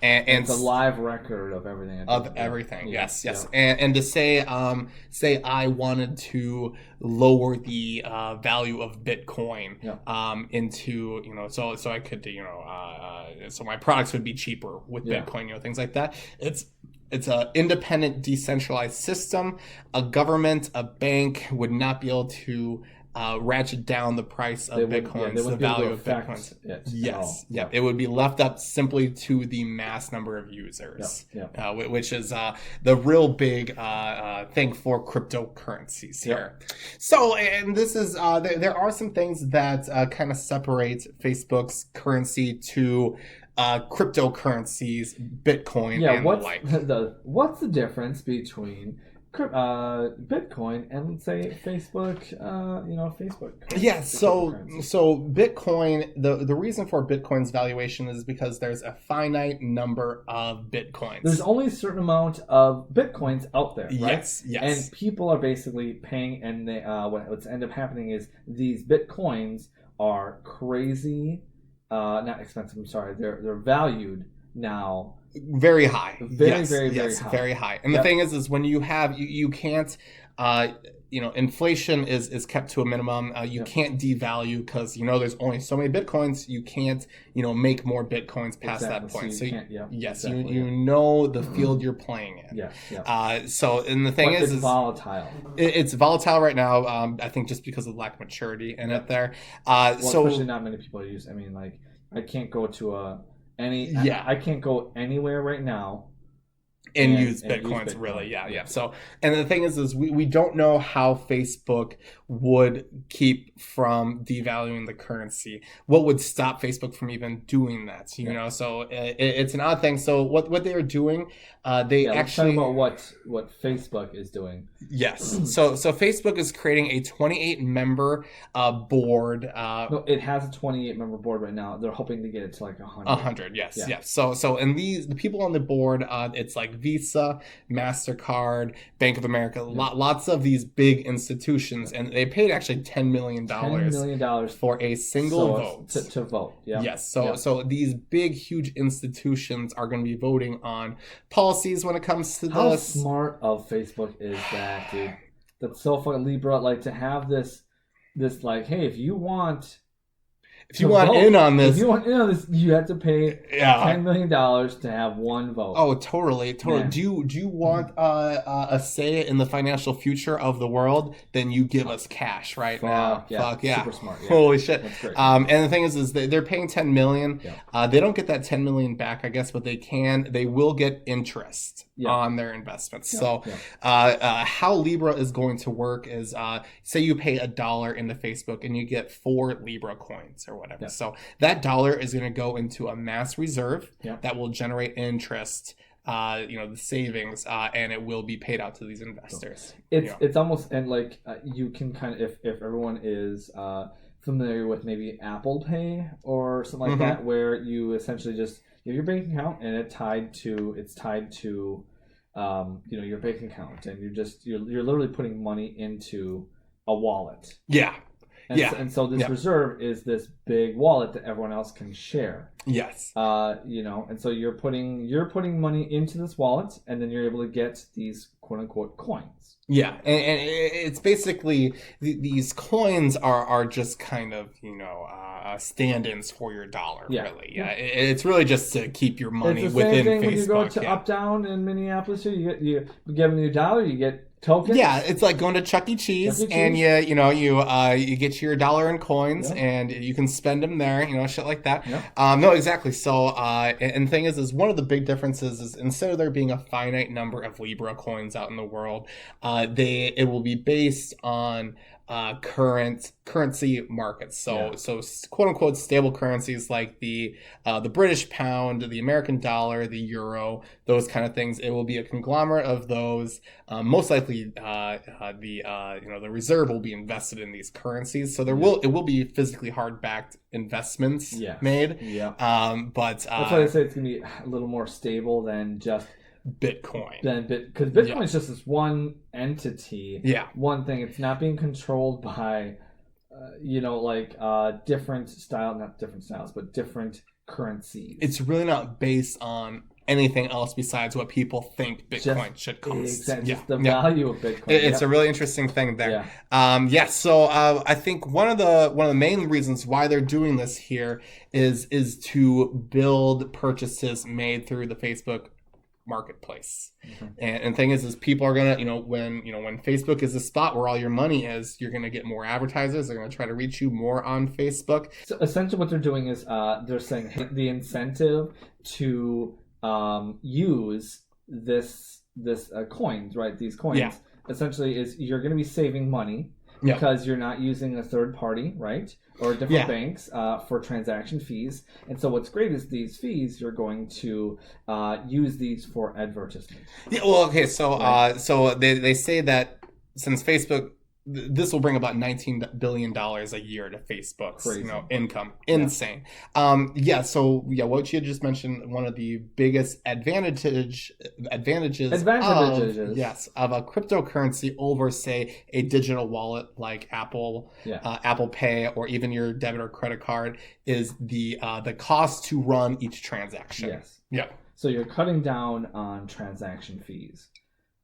And it's a live record of everything. Yes. And to say I wanted to lower the value of Bitcoin into so I could so my products would be cheaper with Bitcoin, things like that. It's an independent, decentralized system. A government, a bank would not be able to ratchet down the price of Bitcoins, the value of Bitcoins. It would be left up simply to the mass number of users, which is the real big thing for cryptocurrencies here. So, and this is there are some things that kind of separate Facebook's currency to cryptocurrencies, Bitcoin, and the like. What's the difference between Bitcoin and say Facebook, Facebook. So Bitcoin, the reason for Bitcoin's valuation is because there's a finite number of Bitcoins. There's only a certain amount of Bitcoins out there, right? Yes. And people are basically paying, and they, what's end up happening is these Bitcoins are crazy, not expensive. I'm sorry, they're valued now. Very high. Very high. Very high. And the thing is when you have, you can't, inflation is kept to a minimum. You can't devalue because, there's only so many Bitcoins. You can't, make more Bitcoins past that point. So you know the field you're playing in. And the thing is volatile. It's volatile right now. I think just because of the lack of maturity in it there. Especially not many people use. I mean, like, I can't go to I can't go anywhere right now and use Bitcoins, really. So, and the thing is we don't know how Facebook would keep from devaluing the currency. What would stop Facebook from even doing that? So it's an odd thing. So what they are doing, they actually talk about what Facebook is doing. Yes. So Facebook is creating a 28-member board. No, it has a 28-member board right now. They're hoping to get it to like 100. 100, yes. So and the people on the board, it's like Visa, MasterCard, Bank of America, lots of these big institutions, and they paid actually $10 million for a single vote. To vote, Yes, so these big, huge institutions are going to be voting on policies when it comes to this. How smart of Facebook is that, dude? That's so fucking Libra, like, to have this like, hey, if you want in on this, you have to pay $10 million to have one vote. Oh, totally. Man. Do you want a say in the financial future of the world? Then you give us cash right now. Fuck yeah. Super smart. Holy shit. That's great. And the thing is they're paying $10 million. They don't get that $10 million back, I guess, but they will get interest on their investments. So how Libra is going to work is, say you pay $1 into Facebook and you get 4 Libra coins or whatever. So that $1 is going to go into a mass reserve that will generate interest, the savings, and it will be paid out to these investors. It's almost, and like you can kind of, if everyone is familiar with maybe Apple Pay or something like that, where you essentially just you have your bank account and it's tied to your bank account, and you're literally putting money into a wallet. And so this reserve is this big wallet that everyone else can share. Yes. And so you're putting money into this wallet, and then you're able to get these quote unquote coins. Yeah, and it's basically these coins are just kind of stand-ins for your dollar. Really. It's really just to keep your money within Facebook. It's the same thing when you go to Uptown in Minneapolis. You give them your dollar, you get tokens. Yeah, it's like going to Chuck E. Cheese, and you get your $1 in coins, and you can spend them there, shit like that. No, exactly. So, and the thing is one of the big differences is instead of there being a finite number of Libra coins coins out in the world. It will be based on current currency markets. So quote unquote stable currencies like the British pound, the American dollar, the euro, those kind of things. It will be a conglomerate of those. Most likely, the reserve will be invested in these currencies. So it will be physically hard backed investments made. Yeah. But that's why I say it's gonna be a little more stable than just Bitcoin. Because Bitcoin is just this one entity. Yeah. One thing. It's not being controlled by, different currencies. It's really not based on anything else besides what people think Bitcoin should cost. Just the value of Bitcoin. It's a really interesting thing there. So I think one of the main reasons why they're doing this here is to build purchases made through the Facebook marketplace. And thing is people are gonna, when Facebook is the spot where all your money is, you're gonna get more advertisers. They're gonna try to reach you more on Facebook. So essentially what they're doing is they're saying the incentive to use this coins, right? These coins essentially is you're gonna be saving money because you're not using a third party, right? Or different banks for transaction fees. And so what's great is these fees, you're going to use these for advertisement. Yeah, well, okay, so so they say that since Facebook, this will bring about $19 billion a year to Facebook's income. Insane. So what you just mentioned, one of the biggest advantages of a cryptocurrency over, say, a digital wallet like Apple Pay, or even your debit or credit card, is the cost to run each transaction. Yes. Yeah. So you're cutting down on transaction fees,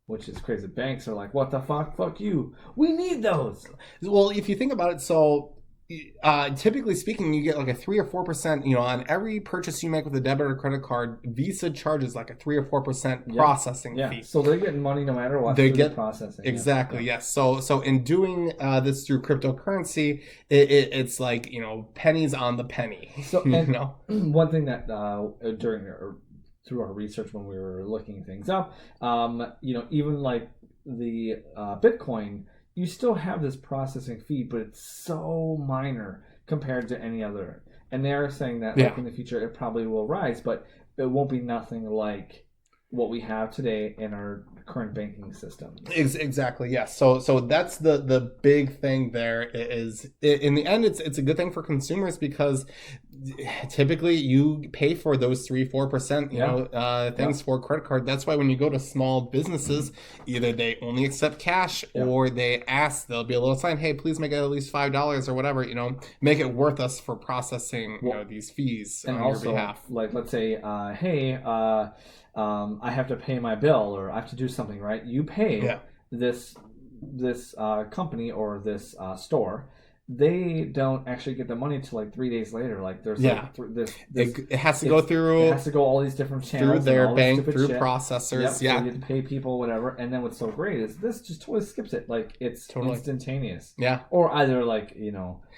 which is crazy. Banks are like, what the fuck? Fuck you. We need those. Well, if you think about it, so typically speaking, you get like a 3 or 4%, on every purchase you make with a debit or credit card. Visa charges like a 3 or 4% processing fee. So they're getting money no matter what. They get processing. Exactly. Yes. So in doing this through cryptocurrency, it's like, pennies on the penny. So one thing that through our research when we were looking things up, even like the Bitcoin, you still have this processing fee, but it's so minor compared to any other. And they're saying that in the future it probably will rise, but it won't be nothing like what we have today in our current banking system. Exactly. Yes. So that's the big thing there. Is in the end, it's a good thing for consumers, because typically you pay for those 3-4% things for a credit card. That's why when you go to small businesses, either they only accept cash or there'll be a little sign, hey, please make it at least $5 or whatever, make it worth us for processing these fees on your behalf. Like, let's say I have to pay my bill, or I have to do something, right? You pay this company or this store. They don't actually get the money till like 3 days later. Like there's it has to go through. It has to go all these different channels through their bank, through processors. So you have to pay people, whatever. And then what's so great is this just totally skips it. Like it's instantaneous. Yeah. Or either like I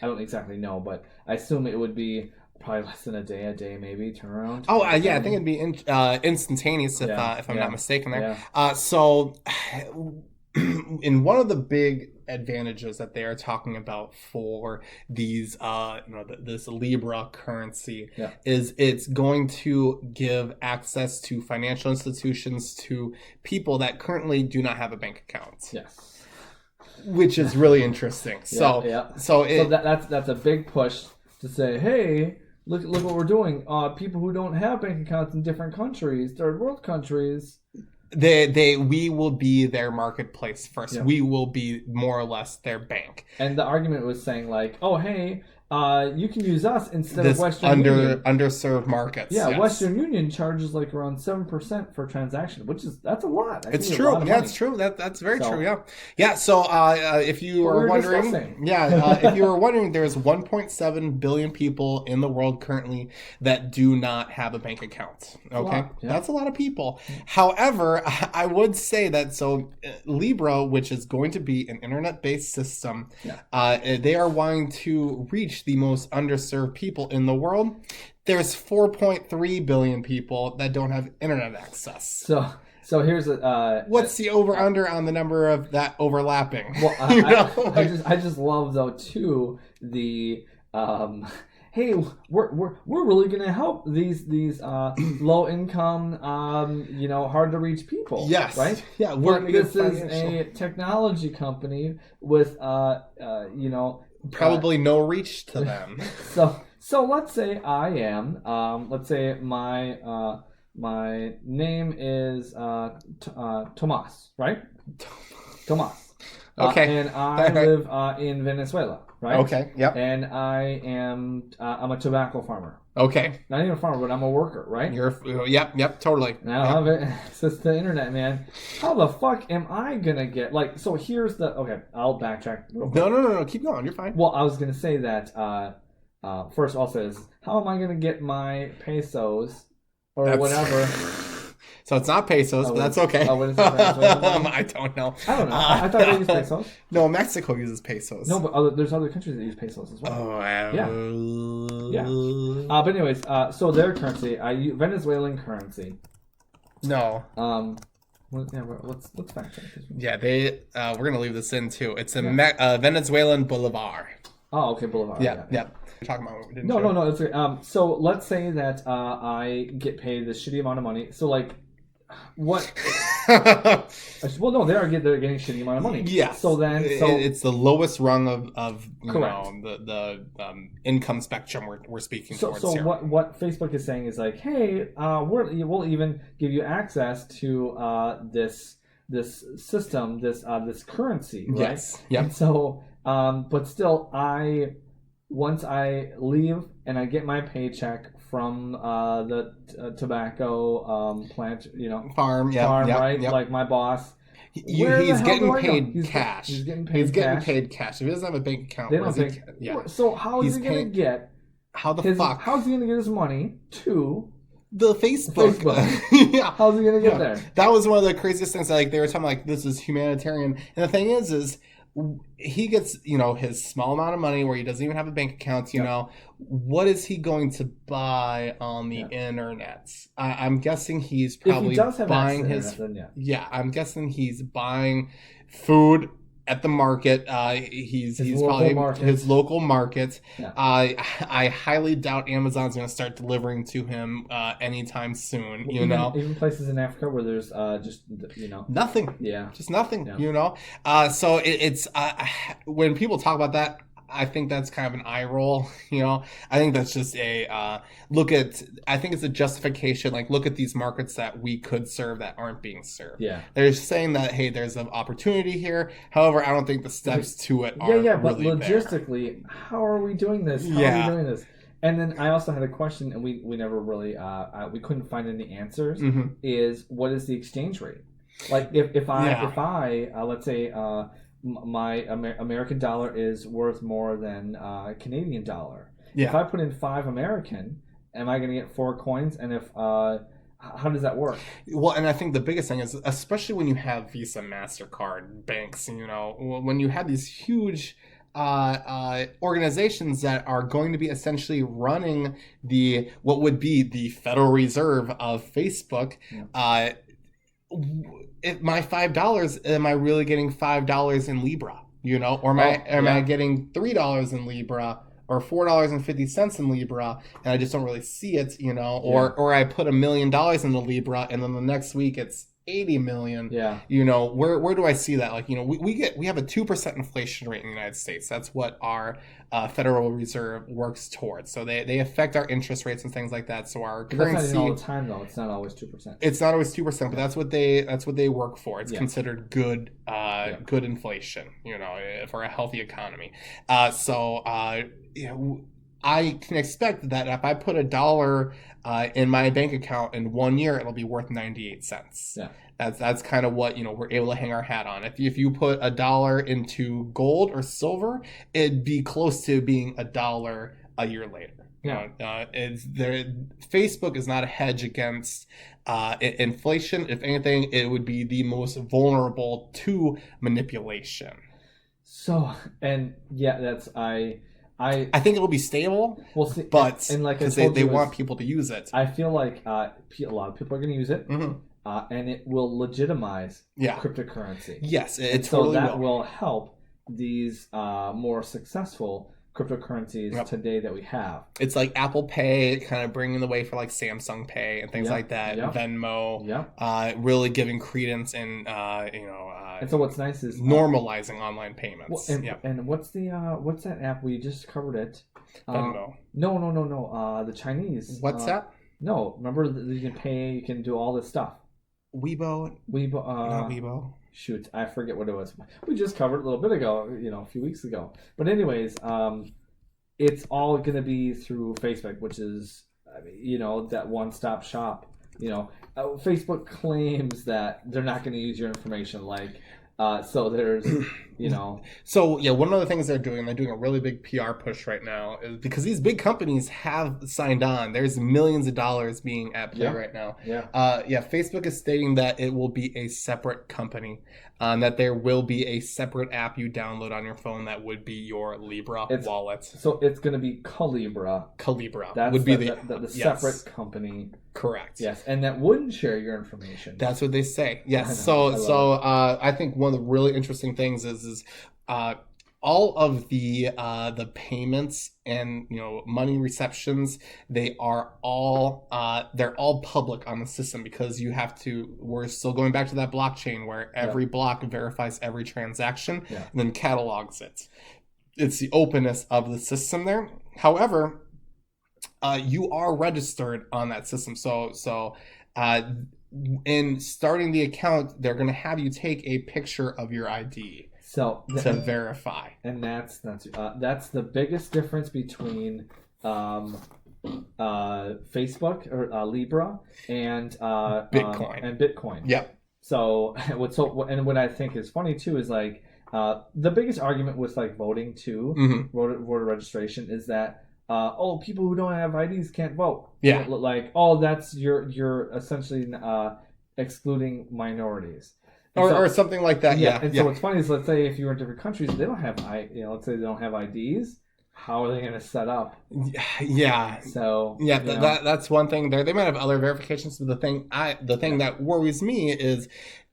don't exactly know, but I assume it would be probably less than a day maybe turnaround. Oh I think it'd be instantaneous if I'm not mistaken there. So in one of the big advantages that they are talking about for these this Libra currency is it's going to give access to financial institutions to people that currently do not have a bank account. Yes. Which is really interesting. So that's a big push to say, hey, look what we're doing. People who don't have bank accounts in different countries, third world countries, we will be their marketplace first. Yeah. We will be more or less their bank. And the argument was saying like, oh hey, you can use us instead of Western Union. Underserved markets. Yeah, yes. Western Union charges like around 7% for transaction, that's a lot. It's true. It's true. That's very true. Yeah. So if you are wondering, if you were wondering, there's 1.7 billion people in the world currently that do not have a bank account. Okay, that's a lot of people. However, I would say that Libra, which is going to be an internet-based system, they are wanting to reach the most underserved people in the world. There's 4.3 billion people that don't have internet access. So So here's what's the over under on the number of that overlapping? Well, I just love though too the hey, we're really gonna help these low income hard to reach people. Yes. Right. Yeah. This is a technology company with probably no reach to them. So let's say I am let's say my name is Tomas, right? Tomas. Okay. And I live in Venezuela, right? Okay. Yep. And I'm a tobacco farmer. Okay. Not even a farmer, but I'm a worker, right? Yep, totally. Now it's just the internet, man. How the fuck am I gonna get so here's I'll backtrack. No, keep going. You're fine. Well, I was gonna say that first also is how am I gonna get my pesos or whatever? So it's not pesos, but that's okay. What is it? I don't know. I don't know. I thought they used pesos. No, Mexico uses pesos. No, but there's other countries that use pesos as well. Oh, yeah. But anyways, so their currency, Venezuelan currency. No. Let's fact check this one. Yeah, we're gonna leave this in too. It's a Venezuelan bolivar. Oh, okay, bolivar. Yeah. You're talking about what we didn't. No. It's okay. So let's say that I get paid this shitty amount of money. So like. What? Well, no, they're getting a shitty amount of money. Yeah. So then, it's the lowest rung of correct. The income spectrum we're speaking towards. So here. what Facebook is saying is like, hey, we'll even give you access to this system, this currency, right? Yes. Yep. And so, but still, once I leave and I get my paycheck from the tobacco plant, farm, right? Yep. Like my boss. He's getting paid cash. He's getting paid cash. If he doesn't have a bank account, they don't think. So how is he going to get? How's he going to get his money to the Facebook? Yeah. How's he going to get there? That was one of the craziest things. Like they were talking like this is humanitarian, and the thing is he gets his small amount of money where he doesn't even have a bank account. What is he going to buy on the internet? I'm guessing he's probably buying his. I'm guessing he's buying food at the market. He's probably his local market. Yeah. I highly doubt Amazon's going to start delivering to him anytime soon. Even places in Africa where there's just nothing. Yeah, just nothing. Yeah. So it's when people talk about that, I think that's kind of an eye roll. I think that's just a look at. I think it's a justification. Like, look at these markets that we could serve that aren't being served. Yeah, they're saying that hey, there's an opportunity here. However, I don't think the steps to it are but really logistically, how are we doing this? How are we doing this? And then I also had a question, and we never really we couldn't find any answers. Mm-hmm. Is what is the exchange rate? Like if I let's say. My American dollar is worth more than Canadian dollar. Yeah. If I put in 5 American, am I going to get 4 coins? And if how does that work? Well, and I think the biggest thing is, especially when you have Visa, MasterCard, banks, when you have these huge organizations that are going to be essentially running what would be the Federal Reserve of Facebook. Yeah. If my $5, am I really getting $5 in Libra? Or am I getting $3 in Libra or $4.50 in Libra, and I just don't really see it, or I put $1 million in the Libra, and then the next week it's 80 million. Yeah. Where do I see that? Like, we have a 2% inflation rate in the United States. That's what our Federal Reserve works towards. So they affect our interest rates and things like that. So our currency. That's not all the time though. It's not always 2%. It's not always 2%, but that's what they work for. It's considered good good inflation. For a healthy economy. I can expect that if I put $1 in my bank account in 1 year, it'll be worth 98 cents. Yeah. That's kind of what we're able to hang our hat on. If you put $1 into gold or silver, it'd be close to being $1 a year later. Yeah. Facebook is not a hedge against inflation. If anything, it would be the most vulnerable to manipulation. So, and that's I think it will be stable. We'll see, but and like because they want people to use it. I feel like a lot of people are going to use it, mm-hmm. and it will legitimize cryptocurrency. Yes, it totally so that will help these more successful cryptocurrencies today that we have. It's like Apple Pay kind of bringing the way for like Samsung Pay and things like that. Venmo, really giving credence and and so what's nice is normalizing online payments. And what's that app we just covered it? Venmo. No. The Chinese. WhatsApp. No, remember you can pay, you can do all this stuff. Weibo. Not Weibo. Shoot, I forget what it was. We just covered it a little bit ago, a few weeks ago. But anyways, it's all going to be through Facebook, which is, that one-stop shop. Facebook claims that they're not going to use your information, so there's, So, one of the things they're doing a really big PR push right now is because these big companies have signed on. There's millions of dollars being at play right now. Facebook is stating that it will be a separate company, that there will be a separate app you download on your phone that would be your Libra wallet. So it's going to be Calibra. That would be the separate company. Correct. Yes, and that wouldn't share your information. That's what they say. Yes. I think one of the really interesting things is all of the payments and money receptions, they're all public on the system because we're still going back to that blockchain where every block verifies every transaction and then catalogs it. It's the openness of the system there. However, you are registered on that system. So in starting the account, they're going to have you take a picture of your ID to verify. And that's the biggest difference between Facebook or Libra and Bitcoin. Yep. So what I think is funny too is the biggest argument with voting too, voter registration is that people who don't have IDs can't vote. Yeah. That's you're essentially excluding minorities. Or something like that. So what's funny is, let's say if you're in different countries, they don't have let's say they don't have IDs. How are they going to set up? Yeah. So that's one thing there. They might have other verifications, but the thing that worries me is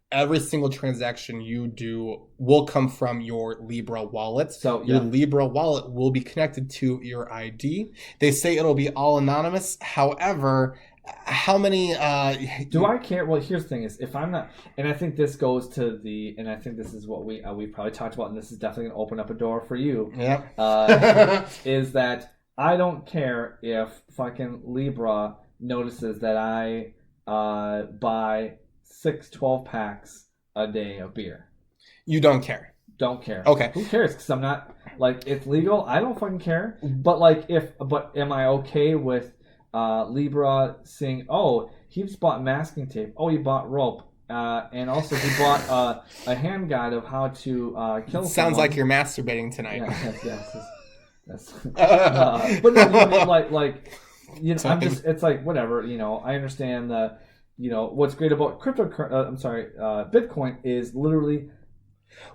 every single transaction you do will come from your Libra wallet. So your Libra wallet will be connected to your ID. They say it'll be all anonymous. However, how many do I care? Well, here's the thing is, if I'm not, and I think this goes to and I think this is what we probably talked about, and this is definitely going to open up a door for you. Is that I don't care if fucking Libra notices that I buy 12 packs a day of beer. You don't care. Don't care. Okay. Who cares? Because I'm not it's legal. I don't fucking care. But am I okay with Libra saying, he just bought masking tape. He bought rope. And also he bought a hand guide of how to kill someone. Sounds like you're masturbating tonight. Yes. But no, I'm just, it's whatever, I understand the, what's great about Bitcoin is literally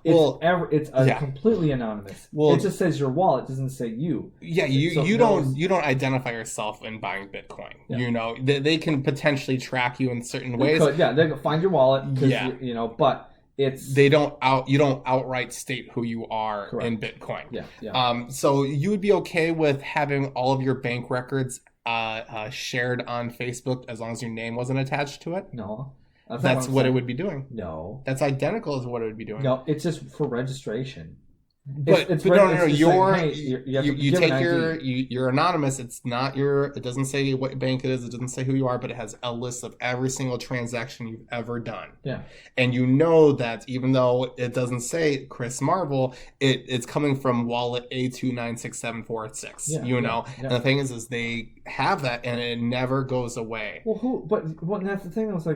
it's completely anonymous. It just says your wallet, doesn't say you. Yeah, you don't identify yourself in buying Bitcoin. Yeah. They can potentially track you in certain ways. They can find your wallet. But you don't outright state who you are. Correct. In Bitcoin. Yeah. So you would be okay with having all of your bank records shared on Facebook as long as your name wasn't attached to it? No. That's what it would be doing. No. That's identical as what it would be doing. No, it's just for registration. But no. You're anonymous. It's not it doesn't say what bank it is. It doesn't say who you are, but it has a list of every single transaction you've ever done. Yeah. And that even though it doesn't say Chris Marvel, it's coming from wallet A2967446. Yeah. And the thing is they have that and it never goes away. Well, but that's the thing. I was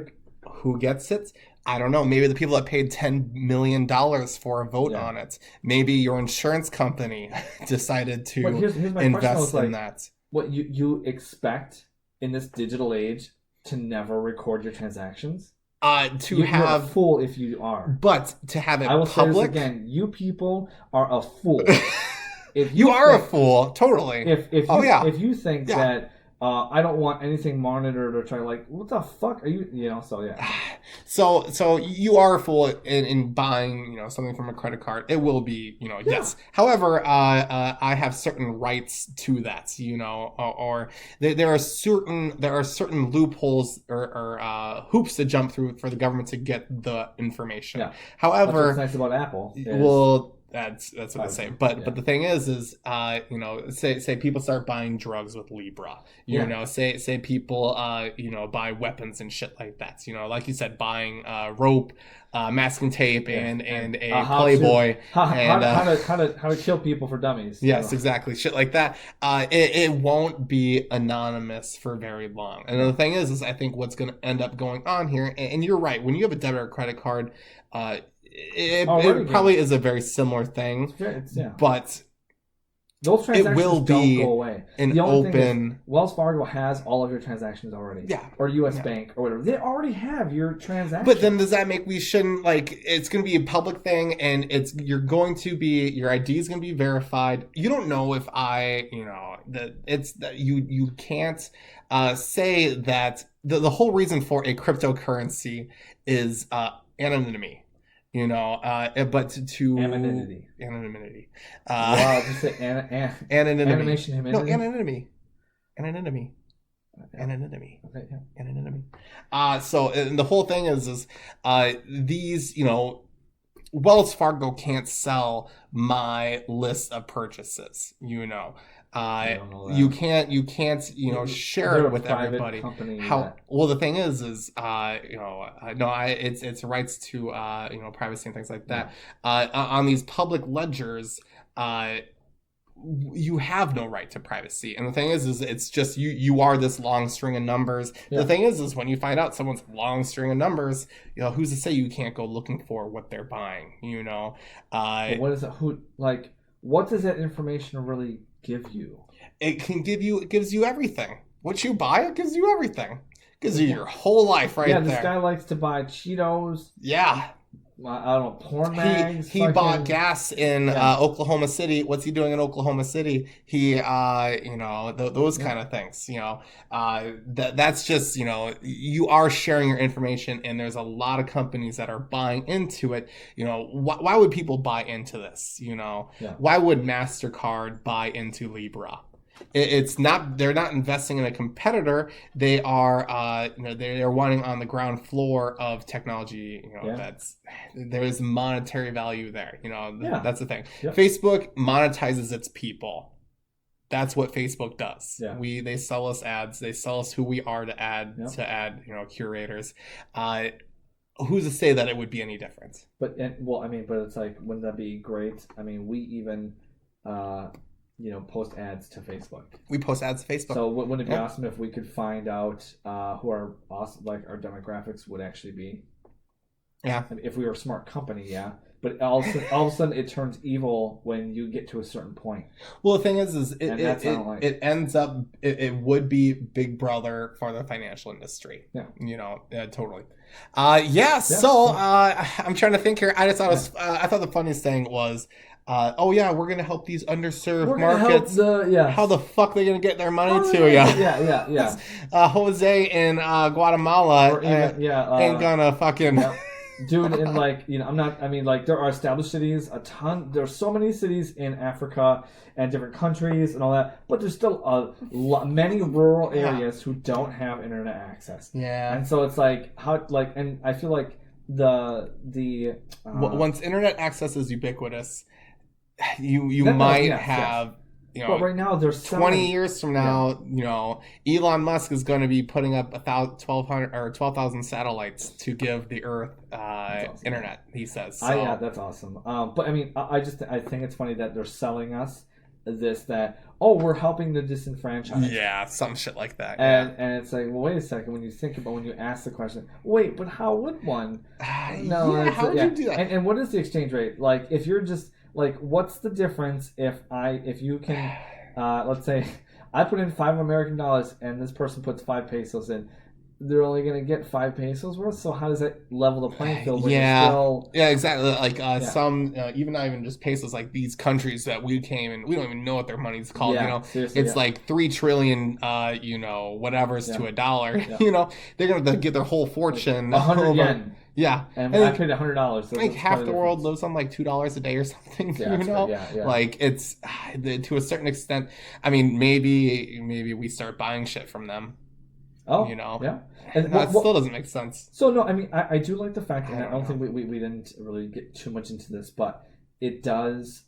who gets it? I don't know. Maybe the people that paid $10 million for a vote on it. Maybe your insurance company decided to invest in that. What you expect in this digital age to never record your transactions? You're a fool if you are. But to have it I will public... say this again. You people are a fool. You are a fool. Totally. If you think that I don't want anything monitored or try like, what the fuck are you, so yeah. So you are a fool in buying, something from a credit card. It will be, yes. However, I have certain rights to that, or there are certain loopholes or hoops to jump through for the government to get the information. Yeah. However, that's what's nice about Apple. Well, that's what I say. But the thing is say people start buying drugs with Libra. Say people buy weapons and shit like that. Like you said, buying rope, masking tape, and a Playboy. How to kill people for dummies. Yes, exactly. Shit like that. It won't be anonymous for very long. And the thing is I think what's going to end up going on here, and you're right, when you have a debit or credit card, it probably is a very similar thing, but those transactions don't go away. The only thing is, Wells Fargo has all of your transactions already. Or U.S. Bank or whatever. They already have your transactions. But then does that make we shouldn't, it's going to be a public thing, and your ID is going to be verified. You don't know if you can't say that the whole reason for a cryptocurrency is anonymity. But to anonymity. Wow, just say anonymity. Animation. No, anonymity. Anonymity. Okay, yeah. Anonymity. So the whole thing is these, Wells Fargo can't sell my list of purchases. You can't share it with everybody. Well, the thing is it's rights to privacy and things like that. On these public ledgers, you have no right to privacy. And the thing is it's just you are this long string of numbers. The thing is when you find out someone's long string of numbers, who's to say you can't go looking for what they're buying? What is it? What does that information really give you? It gives you everything. What you buy, it gives you everything. Gives you your whole life there. Yeah, this guy likes to buy Cheetos. Yeah. I don't know, porn mags. He bought gas in Oklahoma City. What's he doing in Oklahoma City? He, those kind of things. That's just, you are sharing your information, and there's a lot of companies that are buying into it. Why would people buy into this? Why would MasterCard buy into Libra? It's not. They're not investing in a competitor. They are. They're wanting on the ground floor of technology. There's monetary value there. That's the thing. Yeah. Facebook monetizes its people. That's what Facebook does. Yeah. They sell us ads. They sell us who we are to add curators. Who's to say that it would be any different? But it's like, wouldn't that be great? I mean, we even. Post ads to Facebook. We post ads to Facebook. So wouldn't it be awesome if we could find out who our our demographics would actually be? Yeah. I mean, if we were a smart company, yeah. But all of a sudden it turns evil when you get to a certain point. Well, the thing is it ends up it would be Big Brother for the financial industry. Yeah. Totally. So I'm trying to think here. I just thought I thought the funniest thing was. We're gonna help these underserved markets. How the fuck are they gonna get their money to you? Yeah. Jose in Guatemala ain't gonna fucking. Dude, and there are established cities, a ton. There's so many cities in Africa and different countries and all that, but there's still many rural areas who don't have internet access. Yeah, and so it's and I feel like once internet access is ubiquitous. You might have, but right now there's 20 years from now, Elon Musk is going to be putting up 1,200 or 12,000 satellites to give the Earth internet. He says. So. That's awesome. But I mean, I think it's funny that they're selling us we're helping the disenfranchised. Yeah, some shit like that. And it's like, well, wait a second. When you ask the question, wait, but how would one? How would you do that? And what is the exchange rate? Like, if you're just what's the difference if you can, let's say, I put in $5 American and this person puts 5 pesos in. they're only going to get 5 pesos worth. So how does that level the playing field? Yeah, exactly. Like some, even not even just pesos, like these countries that we came and we don't even know what their money's called. Yeah, you know, seriously, it's like 3 trillion, you know, whatever's to $1. Yeah. You know, they're going to get their whole fortune. 100 yen. Yeah, and I paid $100. So like half the world lives on like $2 a day or something. Yeah, you know, like it's to a certain extent. I mean, maybe we start buying shit from them. Oh, you know, yeah, and that still doesn't make sense. So no, I mean, I do like the fact, and I don't think we didn't really get too much into this, but it does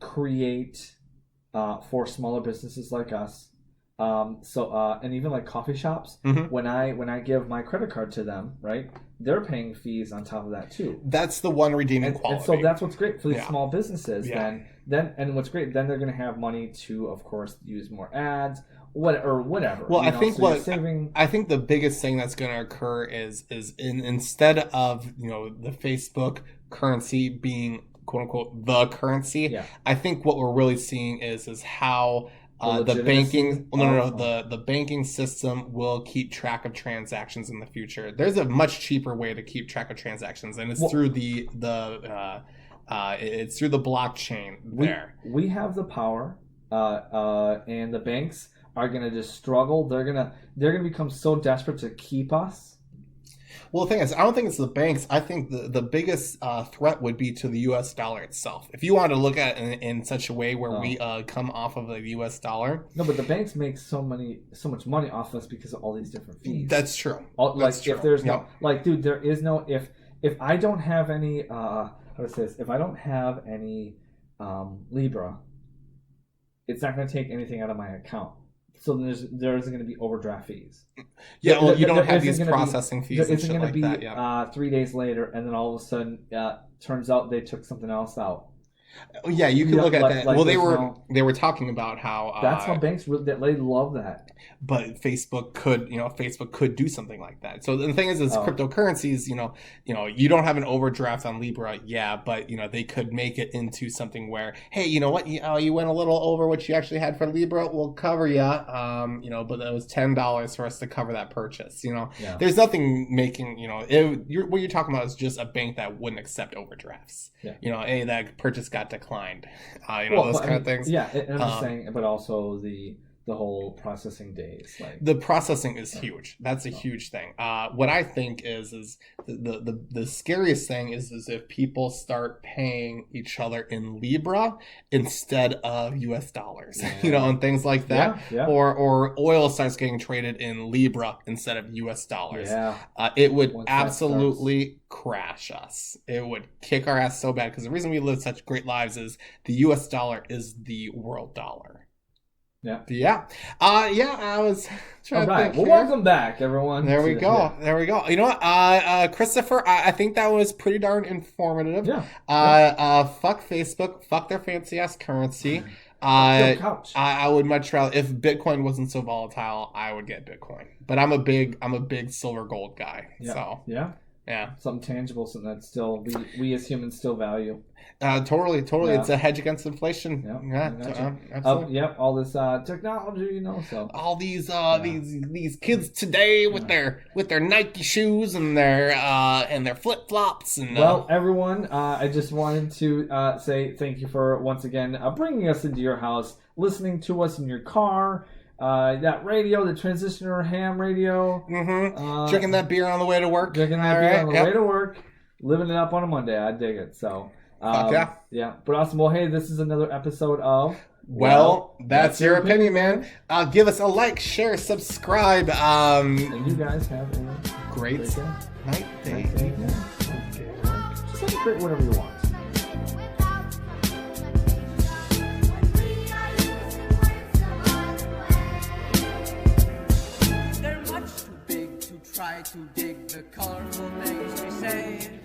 create for smaller businesses like us. And even like coffee shops, when I give my credit card to them, right, they're paying fees on top of that too. That's the one redeeming quality. And so that's what's great for these small businesses. Then and what's great, then they're going to have money to, of course, use more ads, whatever. Well, I think I think the biggest thing that's going to occur is instead of, you know, the Facebook currency being quote unquote the currency, I think what we're really seeing is how the banking system will keep track of transactions in the future. There's a much cheaper way to keep track of transactions, and it's through the blockchain. We have the power, and the banks are gonna just struggle. They're gonna become so desperate to keep us. Well, the thing is, I don't think it's the banks. I think the biggest threat would be to the U.S. dollar itself. If you want to look at it in such a way where we come off of the U.S. dollar. No, but the banks make so much money off us because of all these different fees. That's true. If there's no, like, dude, there is no, if I don't have any, how to say this, if I don't have any Libra, it's not going to take anything out of my account. So there isn't going to be overdraft fees. Yeah, well, you don't have these processing fees and shit like that. It's going to be 3 days later, and then all of a sudden, turns out they took something else out. Yeah, you can look at that. Well, they were talking about how that's how banks they love that. But Facebook could do something like that. So the thing is cryptocurrencies, you don't have an overdraft on Libra, but they could make it into something where, hey, you know what, you went a little over what you actually had for Libra, we'll cover you, but that was $10 for us to cover that purchase. There's nothing making what you're talking about is just a bank that wouldn't accept overdrafts. Hey, that purchase got declined, those kind of things. Yeah, and I'm just saying, but also the whole processing days, like the processing is huge. That's a huge thing. What I think is the scariest thing is if people start paying each other in Libra instead of US dollars, and things like that. Or oil starts getting traded in Libra instead of US dollars. It would absolutely crash us. It would kick our ass so bad, because the reason we live such great lives is the US dollar is the world dollar. I was trying to think. Well, welcome back, everyone. There we go. You know what, Christopher, I think that was pretty darn informative. Fuck Facebook, fuck their fancy ass currency. I would much rather, if Bitcoin wasn't so volatile, I would get Bitcoin. But I'm a big silver gold guy. Something tangible, something that still we as humans still value. Totally. It's a hedge against inflation. Absolutely. All this technology, so all these kids today with their Nike shoes and their flip flops and. Well, everyone, I just wanted to say thank you for once again bringing us into your house, listening to us in your car. That radio, the transistor ham radio. Drinking that beer on the way to work. Way to work. Living it up on a Monday. I dig it. So, But awesome. Well, hey, this is another episode of Well, that's your opinion, man. Give us a like, share, subscribe. And you guys have a great night, day. Just celebrate whatever you want. Try to dig the colorful things we say.